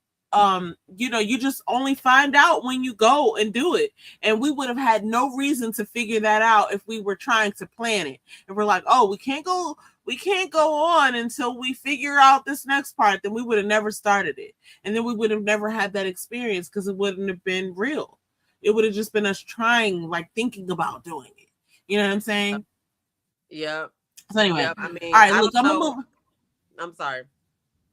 you just only find out when you go and do it. And we would have had no reason to figure that out if we were trying to plan it. And we're like, oh, we can't go on until we figure out this next part. Then we would have never started it. And then we would have never had that experience because it wouldn't have been real. It would have just been us trying, like thinking about doing it. You know what I'm saying? Yeah. So anyway, all right, look, I'm gonna move. I'm sorry.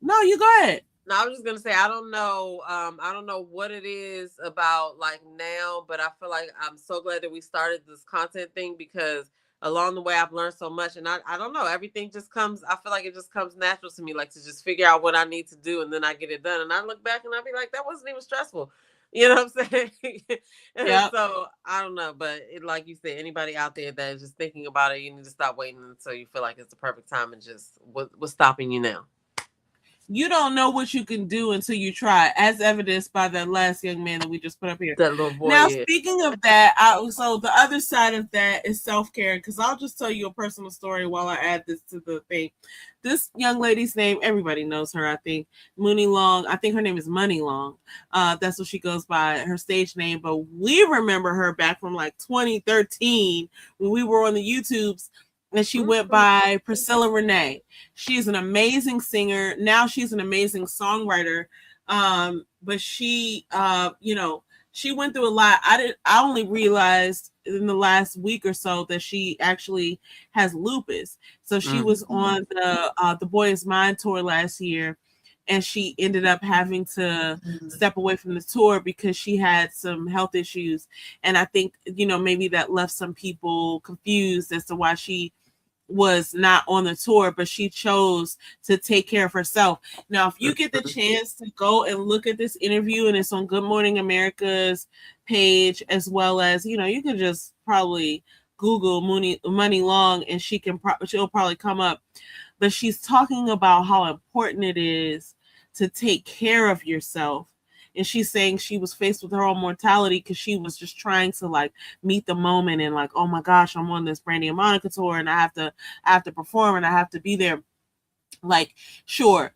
No, you go ahead. No, I was just gonna say I don't know what it is about like now, but I feel like I'm so glad that we started this content thing because along the way I've learned so much, and I don't know, everything just comes. I feel like it just comes natural to me, like to just figure out what I need to do, and then I get it done, and I look back and I be like, that wasn't even stressful. You know what I'm saying? Yeah. So I don't know, but like you said, anybody out there that is just thinking about it, you need to stop waiting until you feel like it's the perfect time, and just what's stopping you now. You don't know what you can do until you try, as evidenced by that last young man that we just put up here. That little boy. Now, speaking of that, so the other side of that is self-care, because I'll just tell you a personal story while I add this to the thing. This young lady's name, everybody knows her, I think. Mooney Long. I think her name is Money Long. That's what she goes by, her stage name. But we remember her back from like 2013 when we were on the YouTubes. And she went by Priscilla Renee. She's an amazing singer. Now she's an amazing songwriter. But she, she went through a lot. I only realized in the last week or so that she actually has lupus. So she was on the Boy Is Mine tour last year, and she ended up having to step away from the tour because she had some health issues. And I think, maybe that left some people confused as to why she was not on the tour, but she chose to take care of herself. Now, if you get the chance to go and look at this interview, and it's on Good Morning America's page, as well as, you can just probably Google Money Long and she'll probably come up. But she's talking about how important it is to take care of yourself. And she's saying she was faced with her own mortality because she was just trying to like meet the moment and like, oh my gosh, I'm on this Brandy and Monica tour and I have to perform and I have to be there. Like, sure,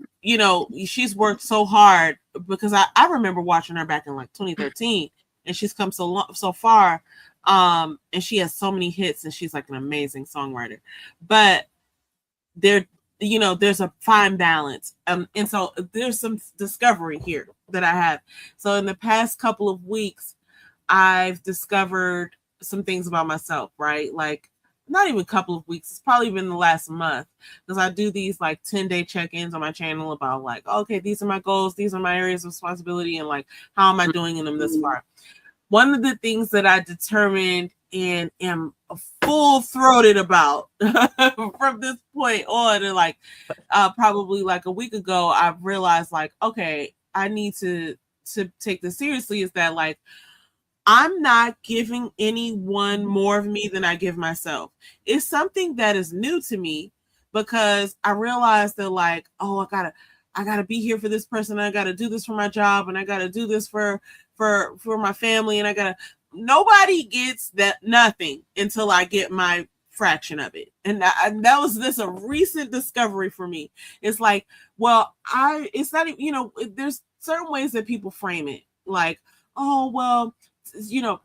she's worked so hard because I remember watching her back in like 2013 and she's come so far. And she has so many hits and she's like an amazing songwriter. But there's a fine balance. And so there's some discovery here that I have. So in the past couple of weeks, I've discovered some things about myself, right? Like not even a couple of weeks. It's probably been the last month because I do these like 10-day check-ins on my channel about like, okay, these are my goals, these are my areas of responsibility, and like how am I doing in them this far. One of the things that I determined and am full-throated about from this point on, and like probably like a week ago, I've realized like, okay, I need to take this seriously, is that like I'm not giving anyone more of me than I give myself. It's something that is new to me because I realized that like, oh, I gotta be here for this person. I gotta do this for my job, and I gotta do this for my family, and I gotta. Nobody gets that nothing until I get my fraction of it, and that was this a recent discovery for me. It's like, well, it's not, there's certain ways that people frame it, like, oh well,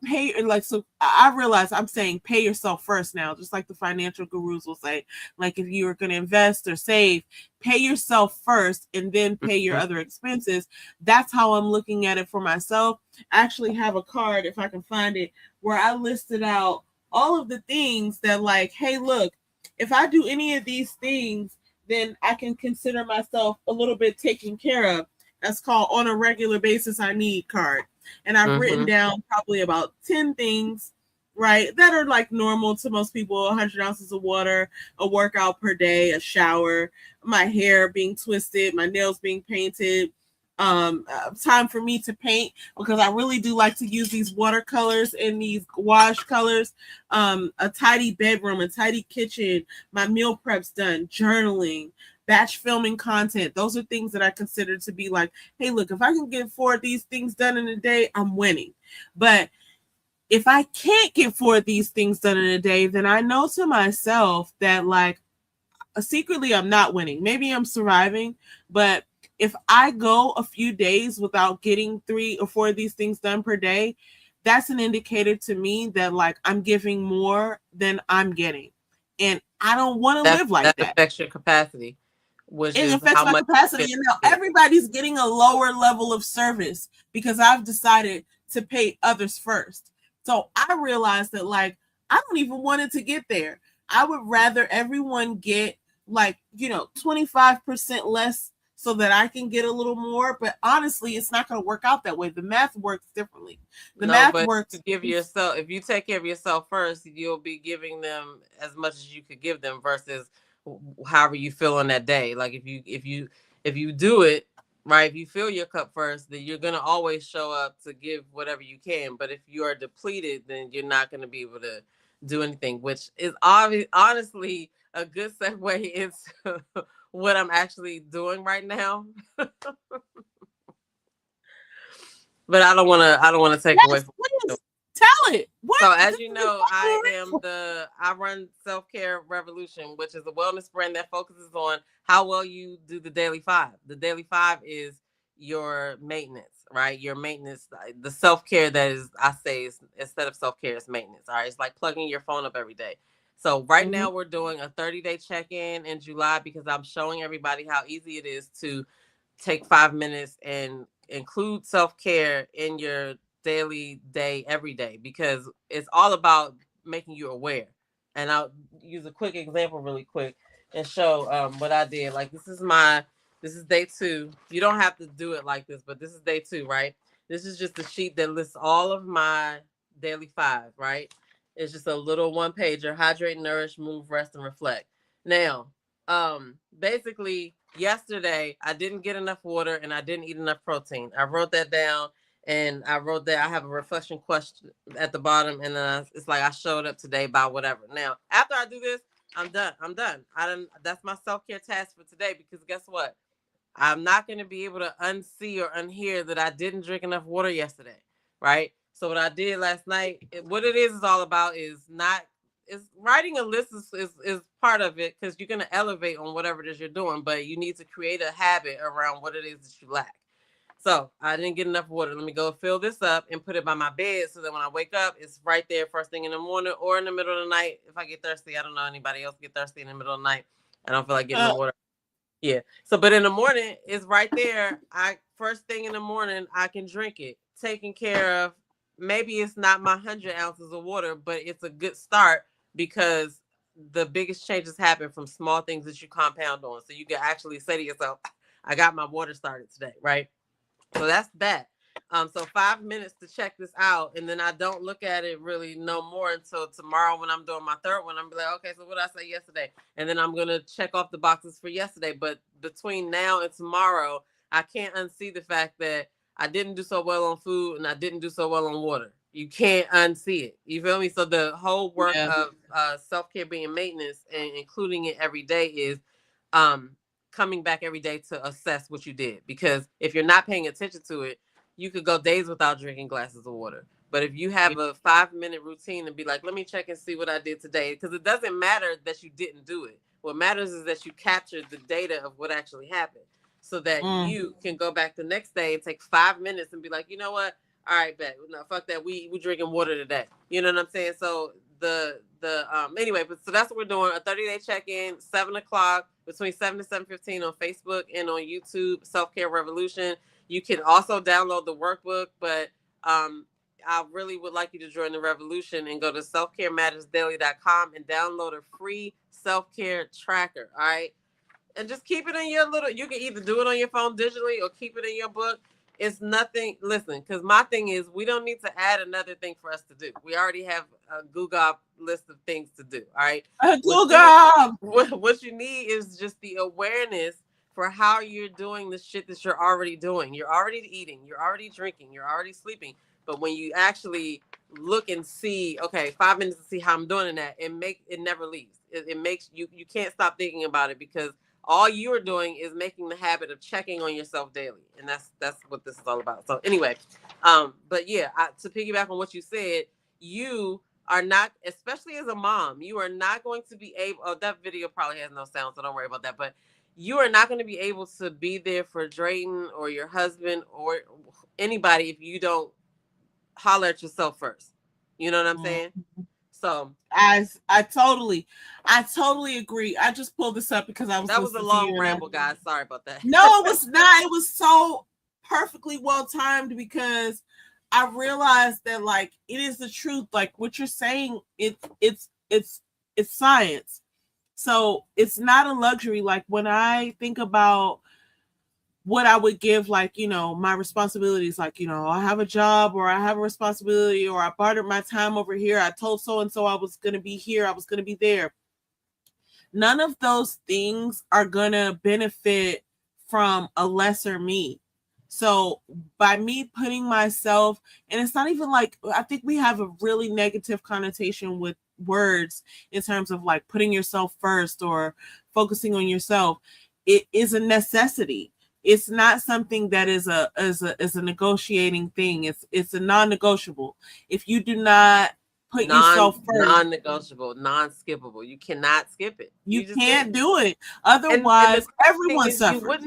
pay, like, so I realize I'm saying pay yourself first now, just like the financial gurus will say, like if you're going to invest or save, pay yourself first and then pay your other expenses. That's how I'm looking at it for myself. I actually have a card, if I can find it, where I listed out all of the things that like, hey, look, if I do any of these things, then I can consider myself a little bit taken care of. That's called on a regular basis I need card. And I've written down probably about 10 things, right, that are like normal to most people: 100 ounces of water, a workout per day, a shower, my hair being twisted, my nails being painted, time for me to paint, because I really do like to use these watercolors and these gouache colors, a tidy bedroom, a tidy kitchen, my meal preps done, journaling, batch filming content. Those are things that I consider to be like, hey, look, if I can get 4 of these things done in a day, I'm winning. But if I can't get 4 of these things done in a day, then I know to myself that like secretly I'm not winning. Maybe I'm surviving, but if I go a few days without getting 3 or 4 of these things done per day, that's an indicator to me that like I'm giving more than I'm getting. And I don't want to live like that. Affects your capacity, which It is affects how my much capacity. And now everybody's getting a lower level of service because I've decided to pay others first. So I realized that like I don't even want it to get there. I would rather everyone get like, 25% less so that I can get a little more. But honestly, it's not going to work out that way. The math works differently. The math but works. to give yourself, if you take care of yourself first, you'll be giving them as much as you could give them versus however you feel on that day. Like if you do it right, if you fill your cup first, then you're gonna always show up to give whatever you can. But if you are depleted, then you're not gonna be able to do anything, which is honestly a good segue into what I'm actually doing right now. But I don't want to take away from Please tell it. What? So as you know, I run Self-Care Revolution, which is a wellness brand that focuses on how well you do the daily 5. The daily 5 is your maintenance, right? Your maintenance, the self-care that is, I say, is instead of self-care, is maintenance. All right. It's like plugging your phone up every day. So right now we're doing a 30-day check-in in July because I'm showing everybody how easy it is to take 5 minutes and include self-care in your daily day every day, because it's all about making you aware. And I'll use a quick example really quick and show what I did. Like this is day 2. You don't have to do it like this, but this is day 2, right? This is just a sheet that lists all of my daily 5, right? It's just a little 1-pager: hydrate, nourish, move, rest, and reflect. Now, basically yesterday I didn't get enough water and I didn't eat enough protein. I wrote that down, and I wrote that I have a reflection question at the bottom, and then it's like I showed up today by whatever. Now, after I do this, I'm done. That's my self-care task for today, because guess what? I'm not going to be able to unsee or unhear that I didn't drink enough water yesterday, right? So what I did last night, what it is all about is writing a list is part of it, because you're going to elevate on whatever it is you're doing, but you need to create a habit around what it is that you lack. So I didn't get enough water. Let me go fill this up and put it by my bed so that when I wake up, it's right there first thing in the morning or in the middle of the night. If I get thirsty, I don't know anybody else get thirsty in the middle of the night. I don't feel like getting the water. Yeah. So, but in the morning, it's right there. First thing in the morning, I can drink it. Taking care of, maybe it's not my 100 ounces of water, but it's a good start because the biggest changes happen from small things that you compound on. So you can actually say to yourself, I got my water started today, right? So that's that. So 5 minutes to check this out, and then I don't look at it really no more until tomorrow when I'm doing my third one. I'm be like, okay, so what did I say yesterday? And then I'm gonna check off the boxes for yesterday. But between now and tomorrow, I can't unsee the fact that I didn't do so well on food and I didn't do so well on water. You can't unsee it. You feel me? So the whole work of self-care being maintenance and including it every day is um coming back every day to assess what you did. Because if you're not paying attention to it, you could go days without drinking glasses of water. But if you have a 5-minute routine and be like, let me check and see what I did today, because it doesn't matter that you didn't do it. What matters is that you captured the data of what actually happened, so that you can go back the next day and take 5 minutes and be like, you know what? All right, bet. No, fuck that. We drinking water today. You know what I'm saying? So anyway, but so that's what we're doing. A 30-day check-in, 7 o'clock, between 7 to 7:15 on Facebook and on YouTube, Self-Care Revolution. You can also download the workbook, but I really would like you to join the revolution and go to selfcaremattersdaily.com and download a free self-care tracker. All right. And just keep it in your little, you can either do it on your phone digitally or keep it in your book. It's nothing. Listen, because my thing is, we don't need to add another thing for us to do. We already have a Google list of things to do. All right. What you need is just the awareness for how you're doing the shit that you're already doing. You're already eating, you're already drinking, you're already sleeping. But when you actually look and see, okay, 5 minutes to see how I'm doing in that, it never leaves. It makes you can't stop thinking about it, because all you're doing is making the habit of checking on yourself daily. And that's what this is all about. So anyway, but yeah, to piggyback on what you said, you are not, especially as a mom, you are not going to be able, oh, that video probably has no sound, so don't worry about that. But you are not going to be able to be there for Drayton or your husband or anybody if you don't holler at yourself first. You know what I'm saying? So I totally agree. I just pulled this up because I was. That was a long ramble, guys. Sorry about that. No, it was not. It was so perfectly well timed, because I realized that, like, it is the truth. Like what you're saying, it's science. So it's not a luxury. Like when I think about what I would give, like, you know, my responsibilities, like, you know, I have a job or I have a responsibility or I bartered my time over here. I told so-and-so I was going to be here. I was going to be there. None of those things are going to benefit from a lesser me. So by me putting myself, and it's not even like, I think we have a really negative connotation with words in terms of like putting yourself first or focusing on yourself. It is a necessity. It's not something that is a negotiating thing. It's a non-negotiable. If you do not put yourself first, non-negotiable, non-skippable. You cannot skip it. You can't do it. Otherwise, everyone suffers.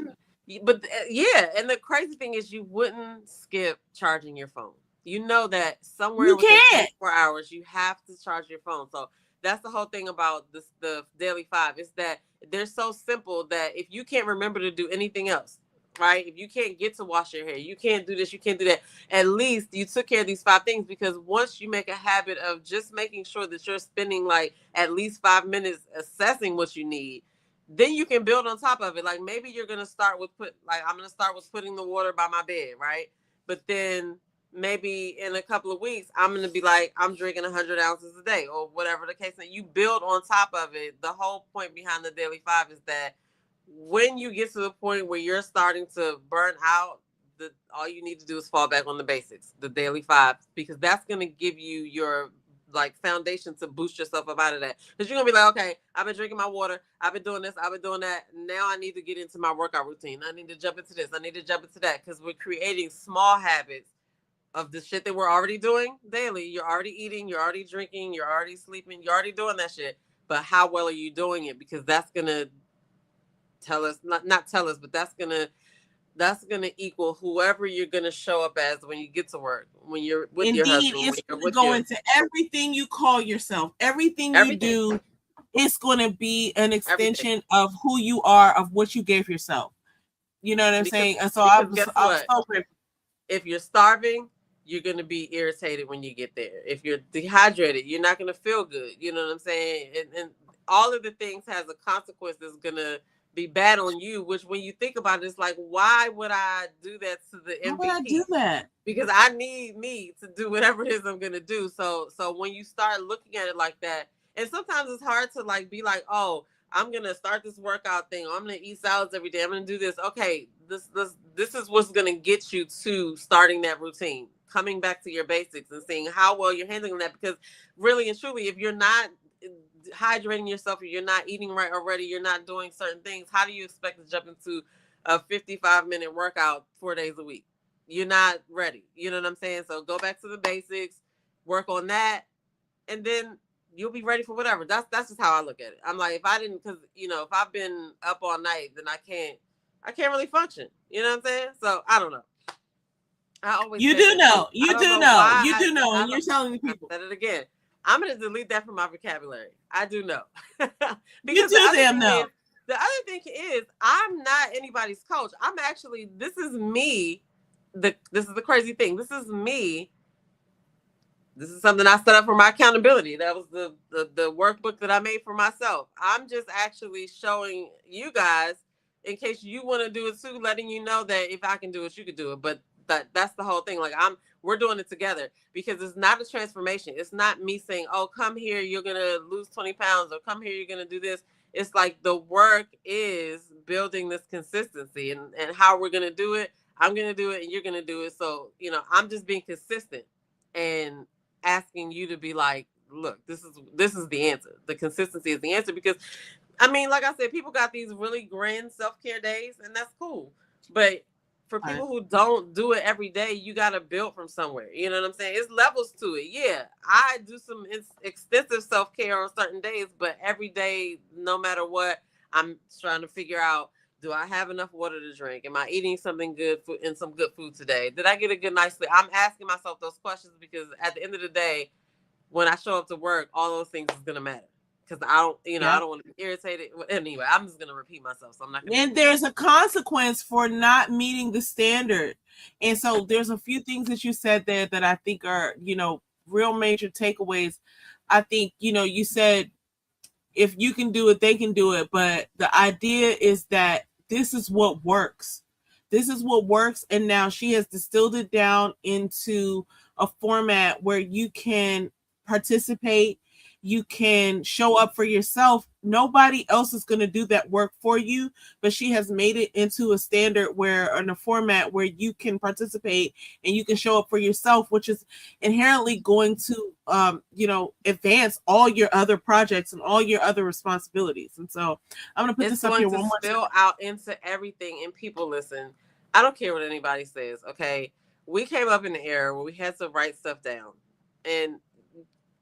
But yeah, and the crazy thing is, you wouldn't skip charging your phone. You know that somewhere within 24 hours, you have to charge your phone. So that's the whole thing about the Daily 5, is that they're so simple that if you can't remember to do anything else, right? If you can't get to wash your hair, you can't do this, you can't do that, at least you took care of these 5 things. Because once you make a habit of just making sure that you're spending like at least 5 minutes assessing what you need, then you can build on top of it. Like maybe you're going to start with I'm going to start with putting the water by my bed, right? But then maybe in a couple of weeks, I'm going to be like, I'm drinking 100 ounces a day or whatever the case. And you build on top of it. The whole point behind the Daily 5 is that when you get to the point where you're starting to burn out, all you need to do is fall back on the basics, the Daily 5, because that's going to give you your like foundation to boost yourself up out of that. Because you're gonna be like, okay, I've been drinking my water, I've been doing this, I've been doing that. Now I need to get into my workout routine. I need to jump into this, I need to jump into that. Because we're creating small habits of the shit that we're already doing daily. You're already eating, you're already drinking, you're already sleeping, you're already doing that shit. But how well are you doing it? Because that's gonna tell us, not tell us, but that's gonna equal whoever you're gonna show up as when you get to work, when you're with your husband. It's going to go into everything you call yourself, everything you do. It's going to be an extension of who you are, of what you gave yourself. You know what I'm saying? And so I'm so grateful. If you're starving, you're going to be irritated when you get there. If you're dehydrated, you're not going to feel good. You know what I'm saying? And all of the things has a consequence that's gonna be bad on you. Which, when you think about it, it's like, why would I do that to the Why would I do MVP? that? Because I need me to do whatever it is I'm gonna do. So when you start looking at it like that, and sometimes it's hard to like be like, oh, I'm gonna start this workout thing. Or I'm gonna eat salads every day. I'm gonna do this. Okay, this is what's gonna get you to starting that routine, coming back to your basics, and seeing how well you're handling that. Because really and truly, if you're not hydrating yourself, or you're not eating right already, you're not doing certain things, how do you expect to jump into a 55-minute workout 4 days a week? You're not ready. You know what I'm saying? So go back to the basics, work on that, and then you'll be ready for whatever. That's just how I look at it. I'm like, if I didn't, because if I've been up all night, then I can't really function. You know what I'm saying? So I don't know. I always You say do that. know. I You don't do know know. why You do know, I and you're telling the I people. said it again. I'm gonna delete that from my vocabulary. I do know. You do damn know. The other thing is, I'm not anybody's coach. I'm actually, this is me. This is the crazy thing. This is me. This is something I set up for my accountability. That was the workbook that I made for myself. I'm just actually showing you guys, in case you want to do it too, letting you know that if I can do it, you can do it. But that's the whole thing. Like, we're doing it together, because it's not a transformation. It's not me saying, oh, come here, you're gonna lose 20 pounds, or come here, you're gonna do this. It's like, the work is building this consistency, and how we're gonna do it. I'm gonna do it, and you're gonna do it. So I'm just being consistent and asking you to be like, look, this is the answer. The consistency is the answer. Because I mean, like I said, people got these really grand self-care days, and that's cool. But for people who don't do it every day, you got to build from somewhere. You know what I'm saying? It's levels to it. Yeah, I do some extensive self-care on certain days, but every day, no matter what, I'm trying to figure out, do I have enough water to drink? Am I eating something good and some good food today? Did I get a good night's sleep? I'm asking myself those questions, because at the end of the day, when I show up to work, all those things is gonna matter. Because I don't want to be irritated. Anyway, I'm just gonna repeat myself, so I'm not gonna. And there's a consequence for not meeting the standard. And so there's a few things that you said there that I think are, real major takeaways. I think, you said, if you can do it, they can do it. But the idea is that this is what works. This is what works. And now she has distilled it down into a format where you can participate. You can show up for yourself. Nobody else is going to do that work for you, but she has made it into a standard in a format where you can participate and you can show up for yourself, which is inherently going to, advance all your other projects and all your other responsibilities. And so I'm going to put this up here one more time. It's going to spill out into everything. And people, listen, I don't care what anybody says. Okay. We came up in the era where we had to write stuff down, and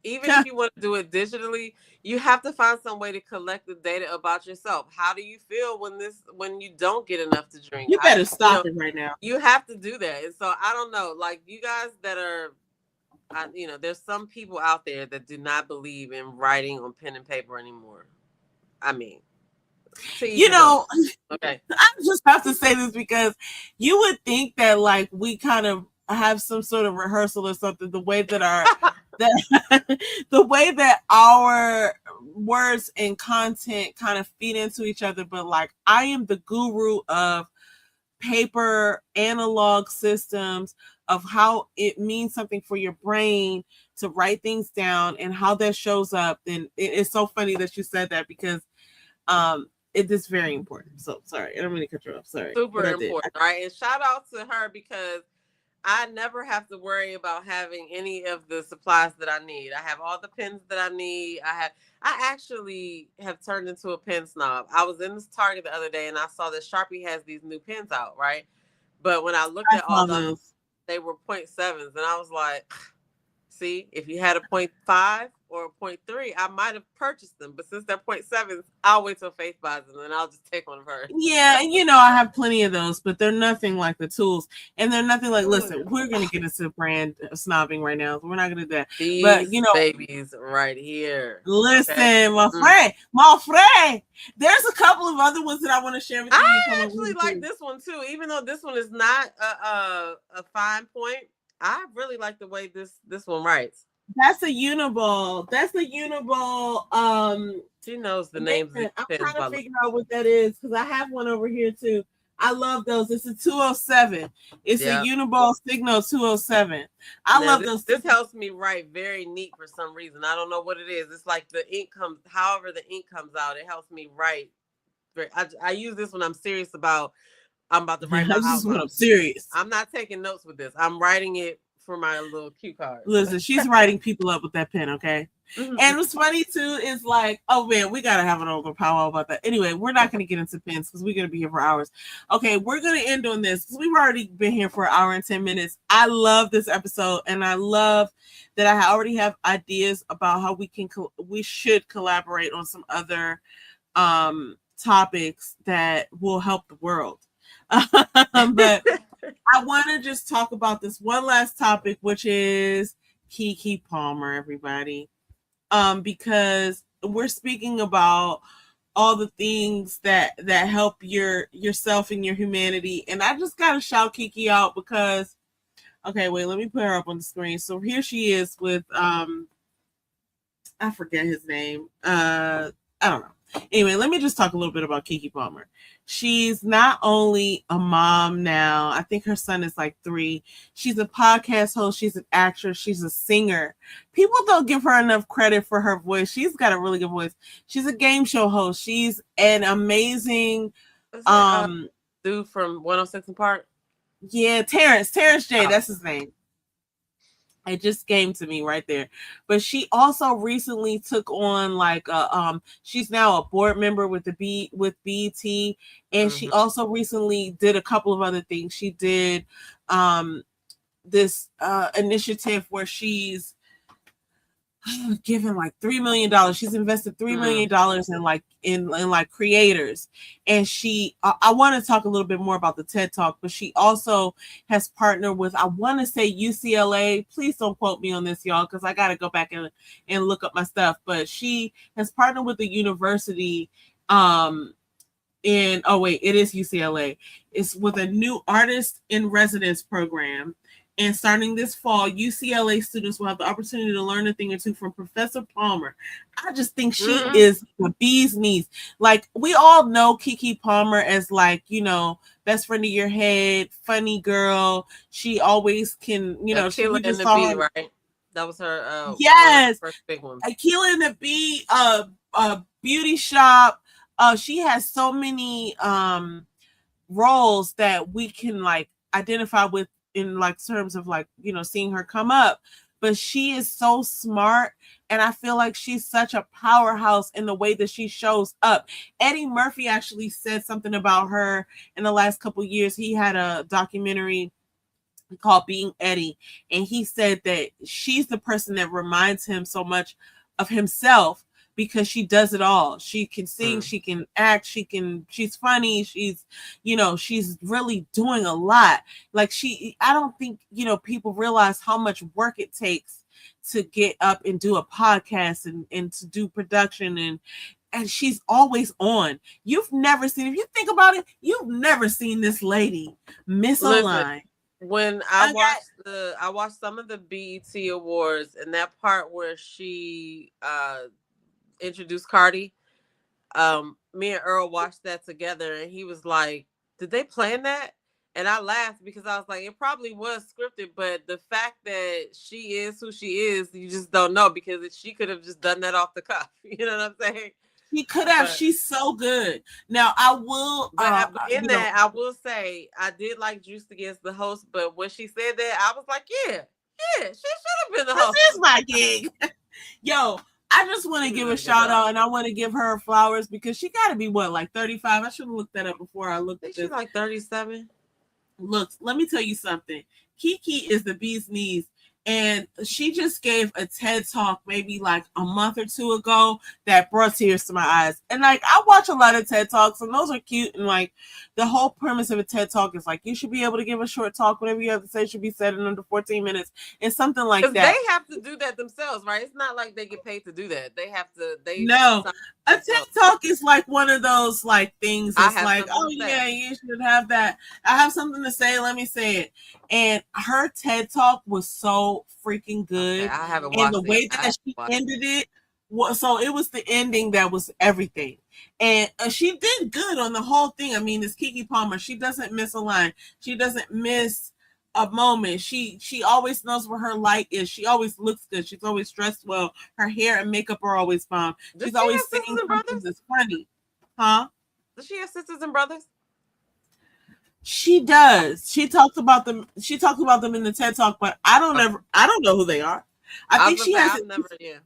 even if you want to do it digitally, you have to find some way to collect the data about yourself. How do you feel when you don't get enough to drink? You better stop it right now. You have to do that. And so I don't know, like, you guys that are, there's some people out there that do not believe in writing on pen and paper anymore. I mean, okay. I just have to say this, because you would think that, like, we kind of have some sort of rehearsal or something, the way that the way that our words and content kind of feed into each other. But, like, I am the guru of paper analog systems, of how it means something for your brain to write things down and how that shows up. And it's so funny that you said that, because it is very important. So sorry, I don't mean to cut you off. Sorry. Super important, right? And shout out to her, because I never have to worry about having any of the supplies that I need. I have all the pens that I need. I actually have turned into a pen snob. I was in this Target the other day, and I saw that Sharpie has these new pens out, right? But when I looked at all those, they were 0.7s, and I was like, see, if you had a 0.5 or a 0.3, I might have purchased them. But since they're 0.7s, I'll wait till Faith buys them, and I'll just take one of hers. Yeah, and I have plenty of those, but they're nothing like the tools. And they're nothing like, listen, we're going to get into brand snobbing right now. So we're not going to do that. These but, babies right here. Listen, okay. my friend, there's a couple of other ones that I want to share with you. I actually like this one, too. Even though this one is not a fine point, I really like the way this one writes. That's a Uniball. That's a Uniball. She knows the names of these I'm pens trying to by figure out what that is because I have one over here too. I love those. It's a 207. It's a Uniball Signal 207. I love those. This helps me write very neat for some reason. I don't know what it is. It's like the ink comes, however the ink comes out, it helps me write. I use this when I'm serious about. I'm about to write my outline. When I'm serious. I'm not taking notes with this. I'm writing it for my little cue card. Listen, she's writing people up with that pen, okay? And what's funny too is like, oh man, we gotta have an over powwow about that. Anyway, we're not gonna get into pens because we're gonna be here for hours. Okay, we're gonna end on this because we've already been here for an hour and 10 minutes. I love this episode, and I love that I already have ideas about how we should collaborate on some other topics that will help the world. But I want to just talk about this one last topic, which is Keke Palmer, everybody. Because we're speaking about all the things that help yourself and your humanity. And I just gotta shout Keke out because, okay, wait, let me put her up on the screen. So here she is with I forget his name. I don't know. Anyway, let me just talk a little bit about Keke Palmer. She's not only a mom now, I think her son is like 3. She's a podcast host. She's an actress. She's a singer. People don't give her enough credit for her voice. She's got a really good voice. She's a game show host. She's an amazing dude from 106 & Park. Yeah, Terrence J. That's his name. It just came to me right there. But she also recently took on like she's now a board member with BET, and she also recently did a couple of other things. She did this initiative where she's given like $3 million. She's invested $3 million in like creators. And I want to talk a little bit more about the TED Talk, but she also has partnered with, I want to say UCLA. Please don't quote me on this, y'all, because I got to go back and look up my stuff. But she has partnered with the university it is UCLA. It's with a new artist in residence program. And starting this fall, UCLA students will have the opportunity to learn a thing or two from Professor Palmer. I just think she is the bee's knees. Like, we all know Keke Palmer as, like, you know, best friend of your head, funny girl. She always can, you know, she just saw her, right? That was her. Yes, first big one. Aquila and the Bee, beauty shop. She has so many roles that we can like identify with in like terms of like, you know, seeing her come up. But she is so smart, and I feel like she's such a powerhouse in the way that she shows up. Eddie Murphy actually said something about her in the last couple of years. He had a documentary called Being Eddie, and he said that she's the person that reminds him so much of himself because she does it all. She can sing, she can act, she's funny, she's, you know, she's really doing a lot. Like, I don't think, you know, people realize how much work it takes to get up and do a podcast and to do production, and she's always on. You've never seen, if you think about it, you've never seen this lady miss a line. When I watched some of the BET Awards, and that part where she introduced Cardi, me and Earl watched that together, and he was like, did they plan that? And I laughed because I was like, it probably was scripted, but the fact that she is who she is, you just don't know, because she could have just done that off the cuff. You know what I'm saying? She could have. She's so good. Now, I will. I will say, I did like Juice Against the Host, but when she said that, I was like, yeah, she should have been the host. This is my gig. Yo, I just want to give a shout out, and I want to give her flowers because she got to be what, like 35? I should have looked that up before I looked at this. She's like 37. Look, let me tell you something. Keke is the bee's knees. And she just gave a TED Talk maybe like a month or two ago that brought tears to my eyes. And like, I watch a lot of TED Talks, and those are cute. And like, the whole premise of a TED Talk is like, you should be able to give a short talk. Whatever you have to say should be said in under 14 minutes and something like that. They have to do that themselves, right? It's not like they get paid to do that. They have to. A TED Talk is like one of those like things. It's like, oh yeah, you should have that. I have something to say. Let me say it. And her TED Talk was so so freaking good. Okay, I haven't And the watched it. way that she ended it, so it was the ending that was everything. And she did good on the whole thing. I mean, it's Keke Palmer. She doesn't miss a line. She doesn't miss a moment. She always knows where her light is. She always looks good. She's always dressed well. Her hair and makeup are always bomb. Does She's she always have sisters saying and something brothers? that's funny. Huh? Does she have sisters and brothers? She does. She talked about them. She talked about them in the TED Talk, but I don't know who they are. I I think was she gonna say has. I've never. Yeah.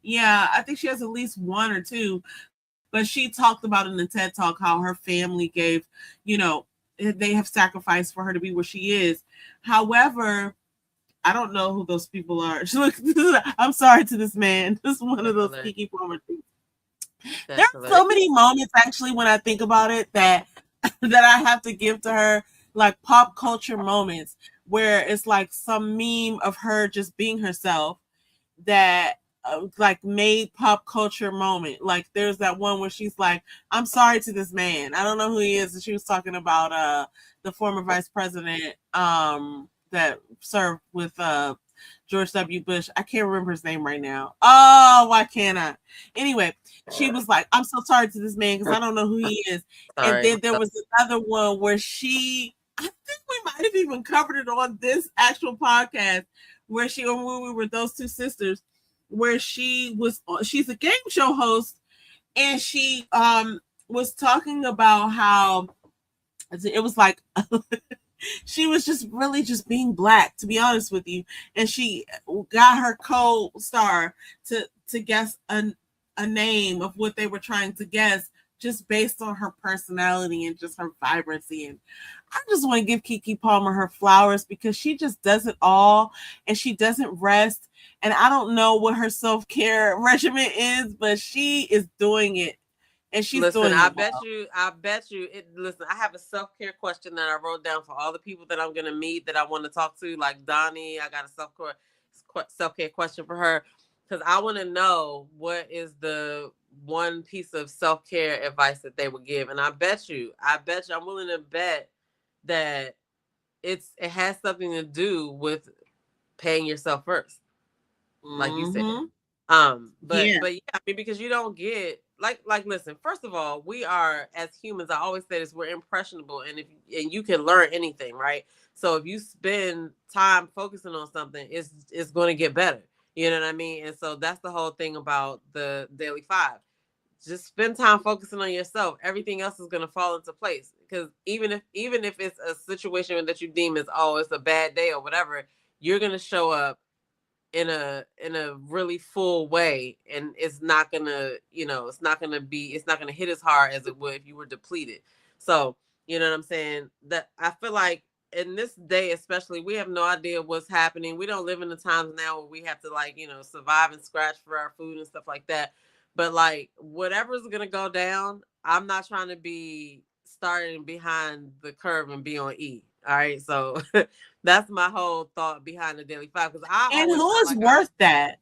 Yeah, I think she has at least one or two. But she talked about in the TED Talk how her family gave, they have sacrificed for her to be where she is. However, I don't know who those people are. I'm sorry to this man. This is one of those Keke Palmer things. There are so many moments actually when I think about it that I have to give to her, like pop culture moments where it's like some meme of her just being herself that like made pop culture moment. Like there's that one where she's like, I'm sorry to this man. I don't know who he is. And she was talking about the former vice president that served with George W. Bush. I can't remember his name right now. Oh, why can't I? Anyway, she was like, I'm so sorry to this man because I don't know who he is. And then there was another one where I think we might have even covered it on this actual podcast where when we were those two sisters, where she's a game show host, and she was talking about how it was like she was just really just being black, to be honest with you, and she got her co-star to guess a name of what they were trying to guess just based on her personality and just her vibrancy. And I just want to give Keke Palmer her flowers because she just does it all and she doesn't rest. And I don't know what her self-care regimen is, but she is doing it. And she's doing it. I bet you. Listen, I have a self-care question that I wrote down for all the people that I'm going to meet that I want to talk to, like Donnie. I got a self-care question for her because I want to know what is the one piece of self-care advice that they would give. And I bet you, I'm willing to bet that it has something to do with paying yourself first, like you said. But yeah, I mean, because you don't get listen, first of all, we are, as humans, I always say this, we're impressionable, and you can learn anything, right? So if you spend time focusing on something, it's going to get better. You know what I mean? And so that's the whole thing about the Daily Five. Just spend time focusing on yourself. Everything else is going to fall into place. Because even if it's a situation that you deem as, oh, it's a bad day or whatever, you're going to show up in a really full way, and it's not gonna hit as hard as it would if you were depleted. So you know what I'm saying? That I feel like in this day especially, we have no idea what's happening. We don't live in the times now where we have to survive and scratch for our food and stuff like that. But like whatever's gonna go down, I'm not trying to be starting behind the curve and be on E. All right, so that's my whole thought behind the Daily Five. Because who is worth that?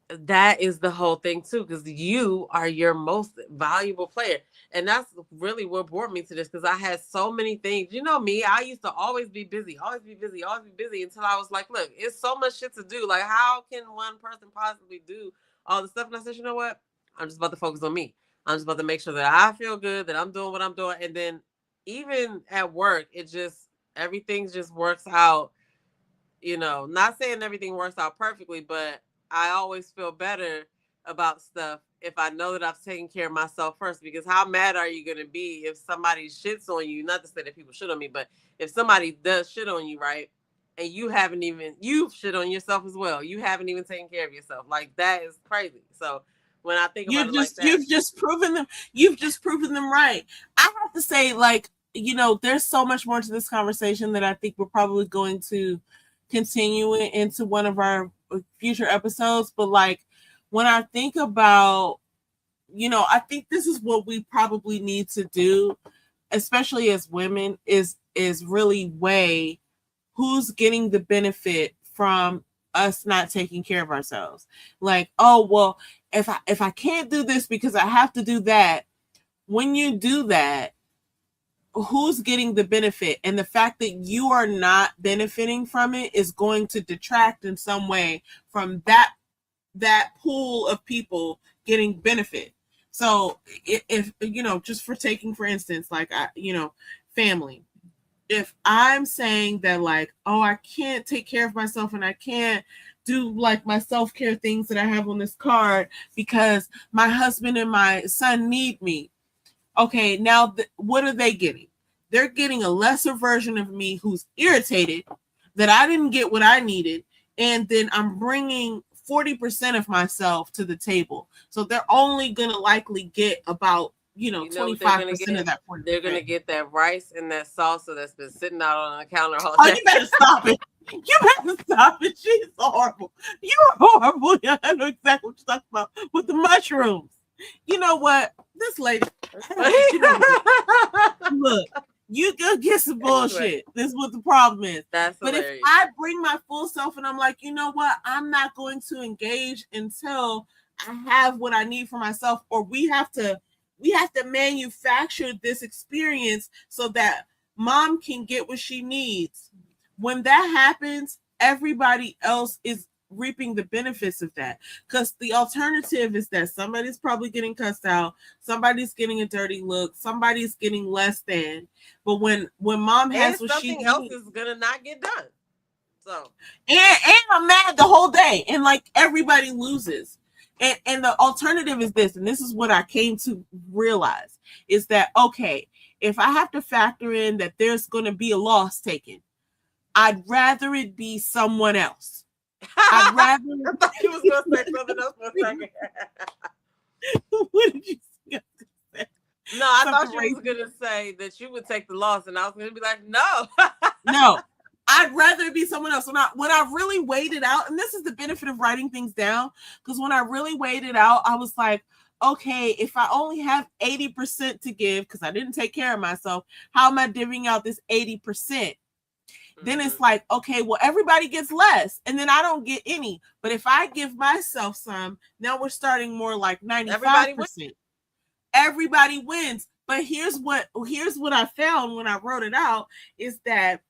That is the whole thing too, because you are your most valuable player, and that's really what brought me to this. Because I had so many things, you know me. I used to always be busy until I was like, look, it's so much shit to do. Like, how can one person possibly do all the stuff? And I said, you know what? I'm just about to focus on me. I'm just about to make sure that I feel good, that I'm doing what I'm doing, and then even at work, everything just works out. Not saying everything works out perfectly, but I always feel better about stuff if I know that I've taken care of myself first. Because how mad are you going to be if somebody shits on you? Not to say that people shit on me, but if somebody does shit on you, right? And you've shit on yourself as well. You haven't even taken care of yourself. Like, that is crazy. So when I think about it like that, you've just proven them right. I have to say, there's so much more to this conversation that I think we're probably going to continue it into one of our future episodes. But when I think about, I think this is what we probably need to do, especially as women, is really weigh who's getting the benefit from us not taking care of ourselves. Like, oh, well, if I can't do this because I have to do that, when you do that, who's getting the benefit, and the fact that you are not benefiting from it is going to detract in some way from that pool of people getting benefit. So if just for instance, like family, if I'm saying that like, oh, I can't take care of myself and I can't do like my self-care things that I have on this card because my husband and my son need me. Okay, now what are they getting? They're getting a lesser version of me who's irritated that I didn't get what I needed, and then I'm bringing 40% of myself to the table. So they're only going to likely get about 25% of that 40%. They're going to get that rice and that salsa that's been sitting out on the counter all day. Oh, you better stop it. You better stop it. She's horrible. You're horrible. Yeah, I know exactly what you're talking about with the mushrooms. You know what? This lady, look, you go get some bullshit. This is what the problem is. That's but hilarious. If I bring my full self and I'm like, you know what? I'm not going to engage until I have what I need for myself, or we have to manufacture this experience so that mom can get what she needs. When that happens, everybody else is reaping the benefits of that, because the alternative is that somebody's probably getting cussed out, somebody's getting a dirty look, somebody's getting less than. But when mom has what she needs, something else is gonna not get done. So and I'm mad the whole day, and like everybody loses. And the alternative is this, and this is what I came to realize, is that okay, if I have to factor in that there's going to be a loss taken, I'd rather it be someone else. I'd rather. I thought you was going to say something else for a second. What did you say? No, I thought you was going to say that you would take the loss, and I was going to be like, no. No, I'd rather it be someone else. When I really weighed it out, and this is the benefit of writing things down, because when I really weighed it out, I was like, okay, if I only have 80% to give because I didn't take care of myself, how am I divvying out this 80%? Then it's like, okay, well, everybody gets less, and then I don't get any. But if I give myself some, now we're starting more like 95%. Everybody wins. But here's what I found when I wrote it out, is that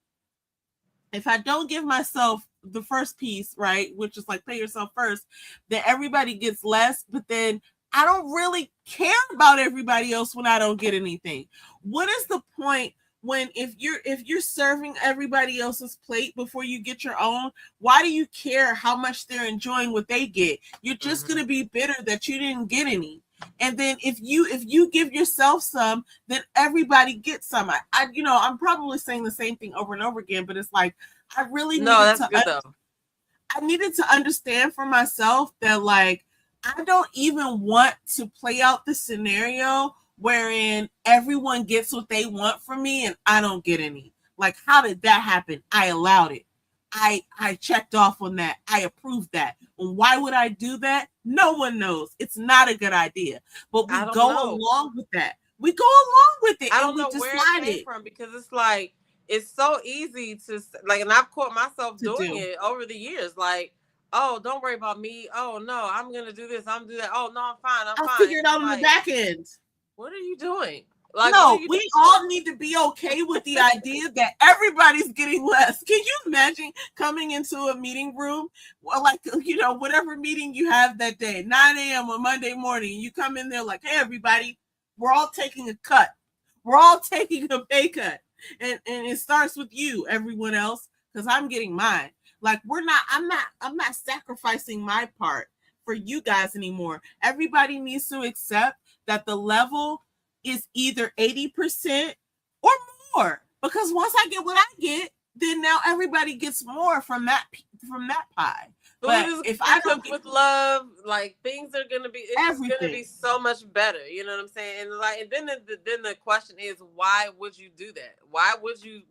if I don't give myself the first piece, right, which is like pay yourself first, then everybody gets less. But then I don't really care about everybody else when I don't get anything. What is the point? When if you're serving everybody else's plate before you get your own, why do you care how much they're enjoying what they get? You're just going to be bitter that you didn't get any. And then if you give yourself some, then everybody gets some. I'm probably saying the same thing over and over again, but it's like I really I needed to understand for myself that like I don't even want to play out the scenario wherein everyone gets what they want from me and I don't get any. Like, how did that happen? I allowed it. I checked off on that. I approved that. And why would I do that? No one knows. It's not a good idea. But we go along with that. We go along with it. I don't know where it came from, because it's like, it's so easy to, like, and I've caught myself doing it over the years. Like, oh, don't worry about me. Oh, no, I'm going to do this. I'm going to do that. Oh, no, I'm fine. I'm fine. I'll figure it out on the back end. What are you doing? Like, no, we all need to be okay with the idea that everybody's getting less. Can you imagine coming into a meeting room, like, whatever meeting you have that day, 9 a.m. on Monday morning, you come in there like, hey, everybody, we're all taking a cut. We're all taking a pay cut. And it starts with you, everyone else, because I'm getting mine. Like, I'm not sacrificing my part for you guys anymore. Everybody needs to accept that the level is either 80% or more, because once I get what I get, then now everybody gets more from that pie. But if I don't with love, like, things are gonna be, it's gonna be so much better. You know what I'm saying? And like, and then the question is, why would you do that? Why would you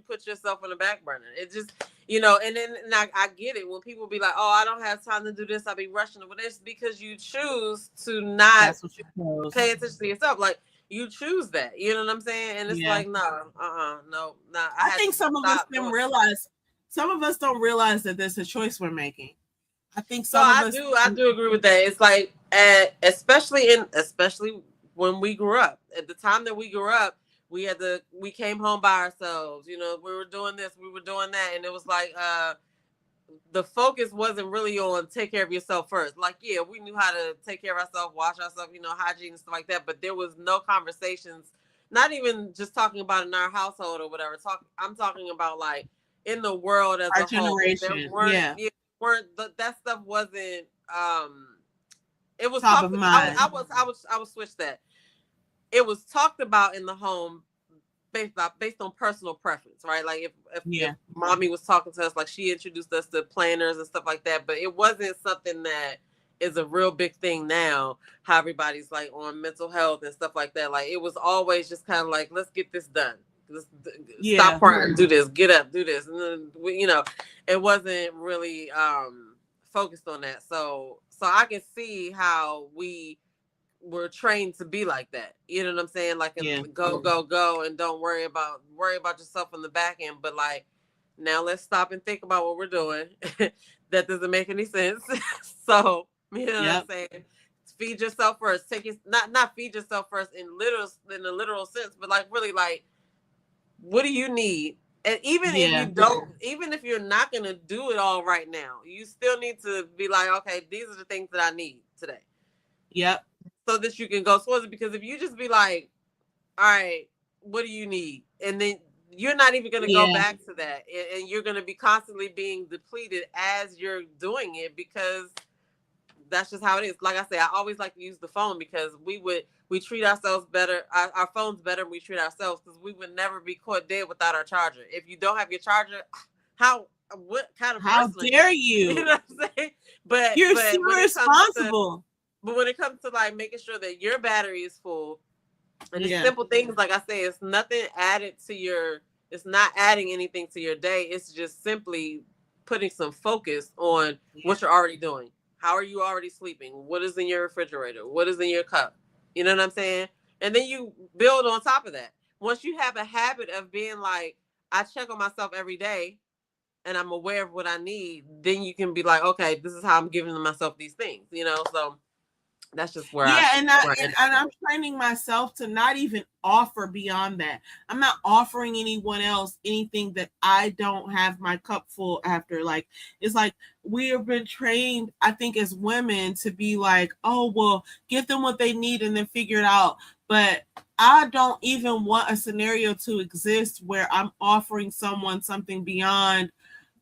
put yourself on the back burner? It just, and then I get it when people be like, oh, I don't have time to do this, I'll be rushing. But it's because you choose to not pay attention to yourself. Like, you choose that. You know what I'm saying? And it's like, no. I think some of us didn't realize. Some of us don't realize that there's a choice we're making. I think I do agree with that. It's like, especially when we grew up, at the time that we grew up, we came home by ourselves. You know, we were doing this, we were doing that, and it was like the focus wasn't really on take care of yourself first. Like, yeah, we knew how to take care of ourselves, wash ourselves, you know, hygiene and stuff like that. But there was no conversations, not even just talking about in our household or whatever. I'm talking about like in the world as Our a whole. There generation, yeah, that stuff wasn't. It was top of talked. mind. I would switch that. It was talked about in the home based on personal preference, right? Like if Yeah, mommy was talking to us, like she introduced us to planners and stuff like that, but it wasn't something that is a real big thing now. How everybody's like on mental health and stuff like that. Like it was always just kind of like, let's get this done. Let's stop yeah, crying, do this, get up, do this, and then you know, it wasn't really focused on that. So I can see how we were trained to be like that. You know what I'm saying? Like yeah, go, go, go, and don't worry about yourself on the back end. But like now let's stop and think about what we're doing. That doesn't make any sense. So you know what I'm yep, saying? Feed yourself first. Take it not feed yourself first in the literal sense, but like really like what do you need? And yeah, even if you're not gonna do it all right now, you still need to be like, okay, these are the things that I need today yep, so that you can go towards it. Because if you just be like, all right, what do you need? And then you're not even going to go yeah, back to that. And you're going to be constantly being depleted as you're doing it because that's just how it is. Like I say, I always like to use the phone because we treat ourselves better, our phones better than we treat ourselves because we would never be caught dead without our charger. If you don't have your charger, what kind of how person are you? dare You you? know what I'm saying? You're so But responsible. when it comes to like making sure that your battery is full, and it's Yeah, simple things like I say, it's nothing added to your. It's not adding anything to your day. It's just simply putting some focus on yeah, what you're already doing. How are you already sleeping? What is in your refrigerator? What is in your cup? You know what I'm saying? And then you build on top of that. Once you have a habit of being like, I check on myself every day and I'm aware of what I need, then you can be like, okay, this is how I'm giving myself these things, you know? So that's just yeah, where I and I'm training myself to not even offer beyond that. I'm not offering anyone else anything that I don't have my cup full after. Like it's like we have been trained, I think, as women to be like, oh well, give them what they need and then figure it out. But I don't even want a scenario to exist where I'm offering someone something beyond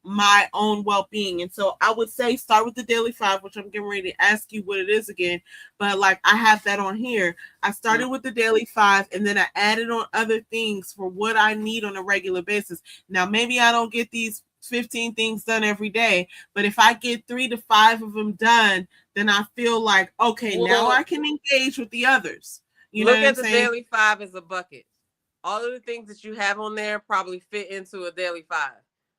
my own well-being. And so I would say start with the daily 5, which I'm getting ready to ask you what it is again, but like I have that on here. I started with the daily 5 and then I added on other things for what I need on a regular basis. Now maybe I don't get these 15 things done every day, but if I get 3 to 5 of them done, then I feel like okay, now I well, can engage with the others. You know look what I'm at the saying? daily 5 as a bucket. All of the things that you have on there probably fit into a daily 5.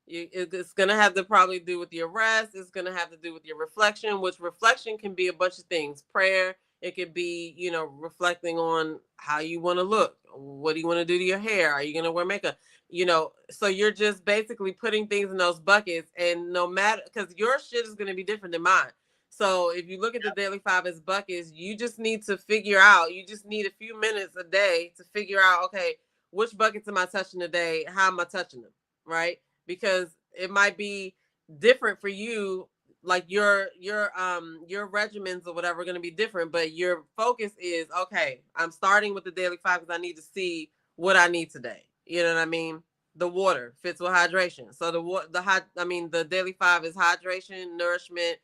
It's going to have to probably do with your rest. It's going to have to do with your reflection, which reflection can be a bunch of things. Prayer, it could be, you know, reflecting on how you want to look. What do you want to do to your hair? Are you going to wear makeup? You know, so you're just basically putting things in those buckets. And no matter, because your shit is going to be different than mine. So if you look at the daily 5 as buckets, you just need to figure out, you just need a few minutes a day to figure out, okay, which buckets am I touching today? How am I touching them? Right? Because it might be different for you, like your regimens or whatever are going to be different, but your focus is okay, I'm starting with the daily 5 because I need to see what I need today. You know what I mean? The water fits with hydration. So the daily 5 is hydration, nourishment,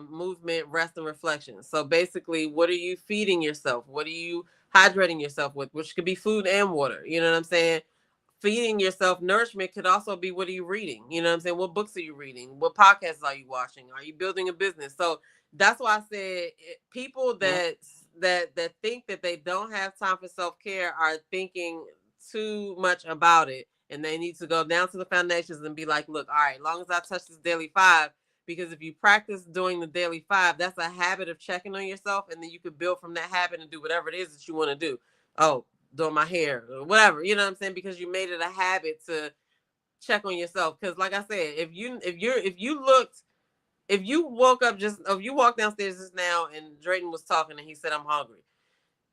movement, rest, and reflection. So basically, what are you feeding yourself? What are you hydrating yourself with? Which could be food and water. You know what I'm saying? Feeding yourself nourishment could also be what are you reading? You know what I'm saying? What books are you reading? What podcasts are you watching? Are you building a business? So that's why I said people Yeah. that think that they don't have time for self-care are thinking too much about it. And they need to go down to the foundations and be like, look, all right, as long as I touch this daily 5, because if you practice doing the daily 5, that's a habit of checking on yourself, and then you could build from that habit and do whatever it is that you want to do. Oh, doing my hair or whatever, you know what I'm saying? Because you made it a habit to check on yourself. Because like I said, if you woke up if you walked downstairs just now and Drayton was talking and he said I'm hungry,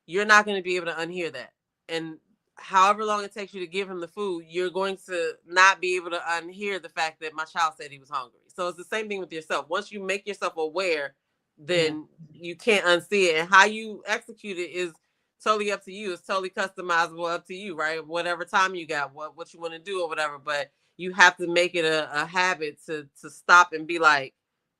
you're not going to be able to unhear that. And however long it takes you to give him the food, you're going to not be able to unhear the fact that my child said he was hungry. So it's the same thing with yourself. Once you make yourself aware, then you can't unsee it. And how you execute it is totally up to you. It's totally customizable up to you, right? Whatever time you got, what you want to do or whatever. But you have to make it a habit to stop and be like,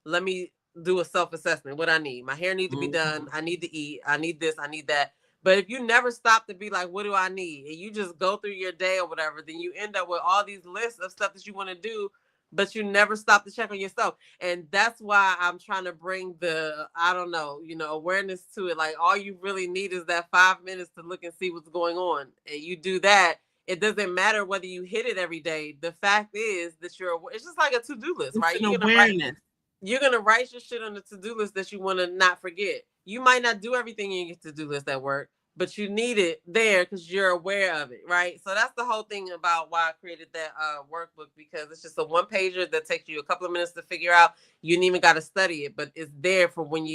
let me do a self-assessment. What I need. My hair needs to be done. I need to eat. I need this. I need that. But if you never stop to be like, what do I need? And you just go through your day or whatever, then you end up with all these lists of stuff that you want to do, but you never stop to check on yourself. And that's why I'm trying to bring the, I don't know, awareness to it. Like all you really need is that 5 minutes to look and see what's going on. And you do that. It doesn't matter whether you hit it every day. The fact is that it's just like a to-do list, right? It's an awareness. You're going to write your shit on the to-do list that you want to not forget. You might not do everything in your to-do list at work, but you need it there because you're aware of it, right? So that's the whole thing about why I created that workbook, because it's just a one-pager that takes you a couple of minutes to figure out. You ain't even got to study it, but it's there for when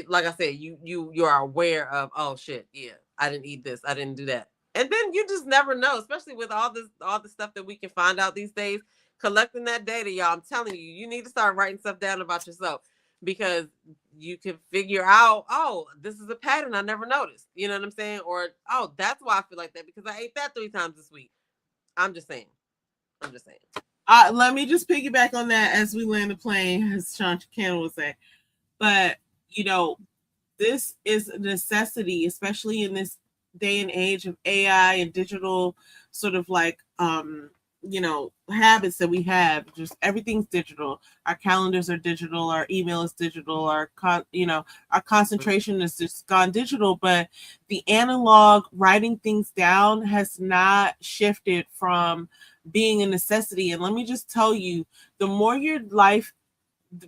like I said, you are aware of, oh shit, yeah, I didn't eat this, I didn't do that. And then you just never know, especially with all the stuff that we can find out these days. Collecting that data, y'all, I'm telling you, you need to start writing stuff down about yourself, because you can figure out, oh, this is a pattern I never noticed. You know what I'm saying? Or, oh, that's why I feel like that, because I ate that 3 times this week. I'm just saying. Let me just piggyback on that as we land the plane, as Sean Cannon would say. But, this is a necessity, especially in this day and age of AI and digital sort of like, habits that we have. Just everything's digital. Our calendars are digital. Our email is digital. Our concentration is just gone digital. But the analog writing things down has not shifted from being a necessity. And let me just tell you, the more your life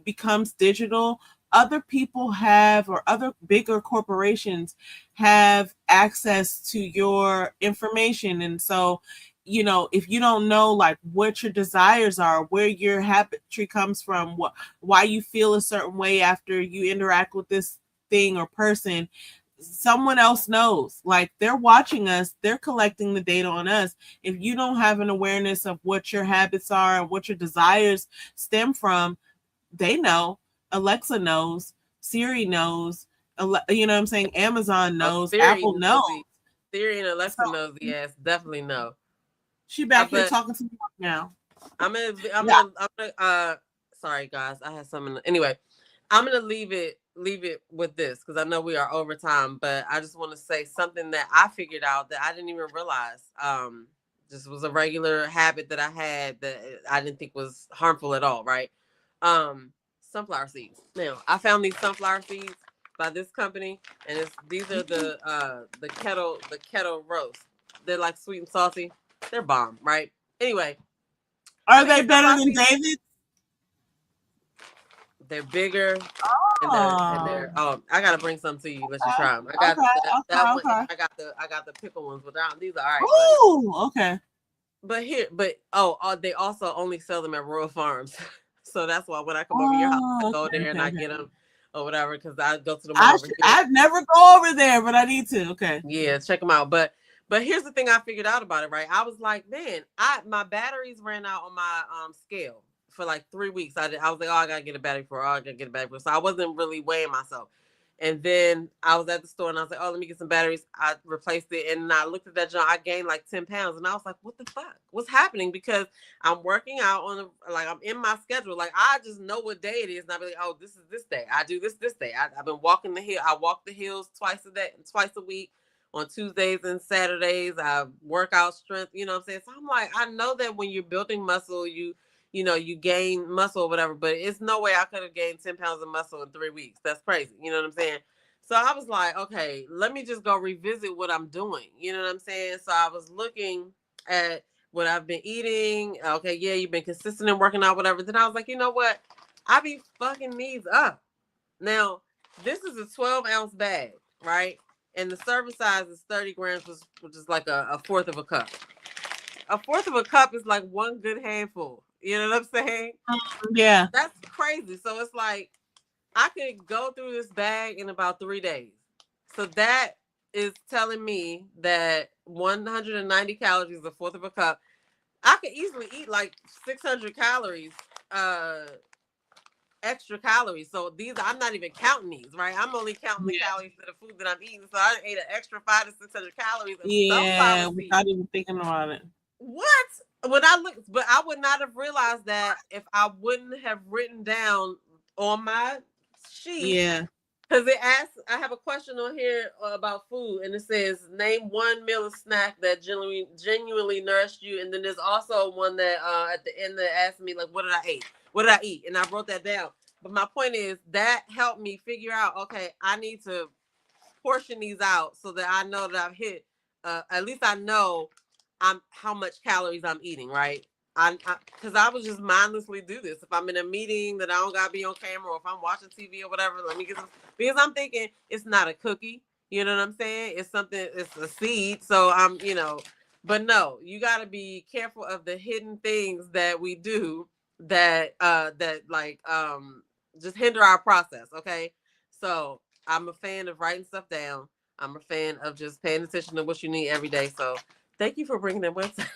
becomes digital, other people have, or other bigger corporations have access to your information. And so, if you don't know like what your desires are, where your habit tree comes from, why you feel a certain way after you interact with this thing or person, someone else knows. Like they're watching us, they're collecting the data on us. If you don't have an awareness of what your habits are and what your desires stem from, they know. Alexa knows, Siri knows, you know what I'm saying? Amazon knows, Apple knows. Siri and Alexa knows, yes, definitely know. She back here talking to me now. I'm gonna sorry guys, I had something. Anyway, I'm gonna leave it with this, because I know we are over time, but I just want to say something that I figured out that I didn't even realize. This was a regular habit that I had that I didn't think was harmful at all, right? Sunflower seeds. Now, I found these sunflower seeds by this company, and these are the kettle roast. They're like sweet and salty. They're bomb, right? Anyway, are they better than David's? They're bigger. And they're I gotta bring some to you. Let you try them. I got I got the pickle ones, but these are all right. Oh, okay. But they also only sell them at Royal Farms. So that's why when I come over your house, I go there and I get them or whatever, because I go to the mall over here. I've never go over there, but I need to. Okay. Yeah, check them out. But here's the thing I figured out about it, right? I was like, man, my batteries ran out on my scale for like 3 weeks. I was like, I gotta get a battery for. So I wasn't really weighing myself. And then I was at the store and I was like, oh, let me get some batteries. I replaced it. And I looked at that junk. I gained like 10 pounds. And I was like, what the fuck? What's happening? Because I'm working out I'm in my schedule. Like, I just know what day it is. And I'll be like, oh, this is this day. I do this day. I've been walking the hill. I walk the hills twice a week. On Tuesdays and Saturdays, I work out strength. You know what I'm saying? So I'm like, I know that when you're building muscle, you gain muscle or whatever, but it's no way I could have gained 10 pounds of muscle in 3 weeks. That's crazy. You know what I'm saying? So I was like, okay, let me just go revisit what I'm doing. You know what I'm saying? So I was looking at what I've been eating. Okay, yeah, you've been consistent in working out, whatever. Then I was like, you know what? I be fucking these up. Now, this is a 12-ounce bag, right? And the serving size is 30 grams, which is like a fourth of a cup. A fourth of a cup is like one good handful. You know what I'm saying? Yeah. That's crazy. So it's like I could go through this bag in about 3 days. So that is telling me that 190 calories is a fourth of a cup. I could easily eat like 600 calories, extra calories. So these, I'm not even counting these, right? I'm only counting the calories for the food that I'm eating. So I ate an extra 500 to 600 calories of Yeah, sunflower seeds. without even thinking about it. What? When I look, but I would not have realized that if I wouldn't have written down on my sheet. Yeah. Because it asks, I have a question on here about food, and it says, name one meal or snack that genuinely nourished you. And then there's also one that at the end that asked me, like, what did I eat? What did I eat? And I wrote that down. But my point is, that helped me figure out, okay, I need to portion these out so that I know that I've hit, at least I know how much calories I'm eating, right? Because I would just mindlessly do this. If I'm in a meeting that I don't gotta be on camera, or if I'm watching TV or whatever, let me get some, because I'm thinking it's not a cookie. You know what I'm saying? It's something. It's a seed. So I'm, but no, you gotta be careful of the hidden things that we do that just hinder our process. Okay, so I'm a fan of writing stuff down. I'm a fan of just paying attention to what you need every day. So thank you for bringing that website.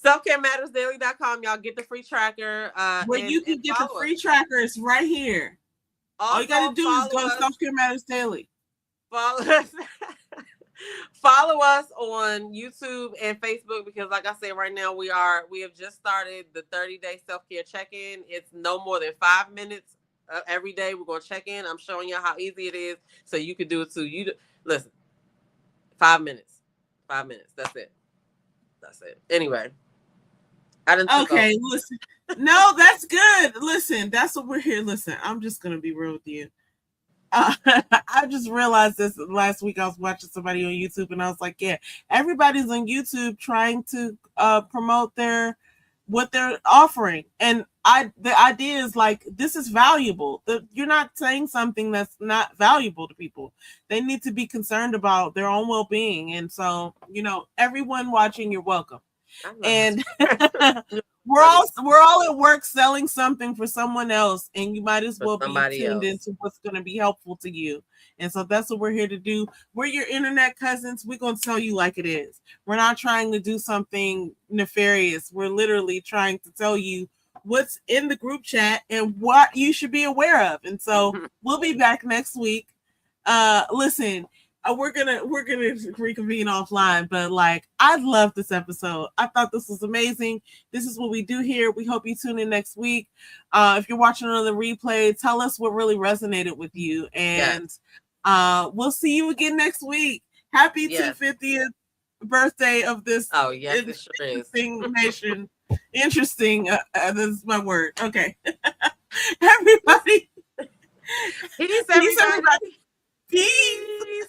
Selfcaremattersdaily.com. Y'all get the free tracker. Where you can get the free trackers right here. All you got to do is go to Self Care Matters Daily. Follow us. Follow us on YouTube and Facebook, because like I said, right now we have just started the 30-day self-care check-in. It's no more than 5 minutes every day. We're going to check in. I'm showing you how easy it is, so you can do it too. Listen, 5 minutes. 5 minutes. That's it. Anyway, I didn't. Okay, listen. No, that's good. Listen, that's what we're here. Listen, I'm just gonna be real with you. I just realized this last week. I was watching somebody on YouTube, and I was like, "Yeah, everybody's on YouTube trying to promote what they're offering." And the idea is like, this is valuable. You're not saying something that's not valuable to people. They need to be concerned about their own well-being, and so everyone watching, you're welcome. And we're all at work selling something for someone else, and you might as well be tuned into what's going to be helpful to you. And so that's what we're here to do. We're your internet cousins. We're going to tell you like it is. We're not trying to do something nefarious. We're literally trying to tell you what's in the group chat and what you should be aware of. And so we'll be back next week. Listen, we're gonna reconvene offline, but like, I love this episode. I thought this was amazing. This is what we do here. We hope you tune in next week. If you're watching on the replay, tell us what really resonated with you, and we'll see you again next week. Happy 250th birthday of this interesting nation. Interesting. This is my word. Okay. Everybody. Peace, everybody. Peace.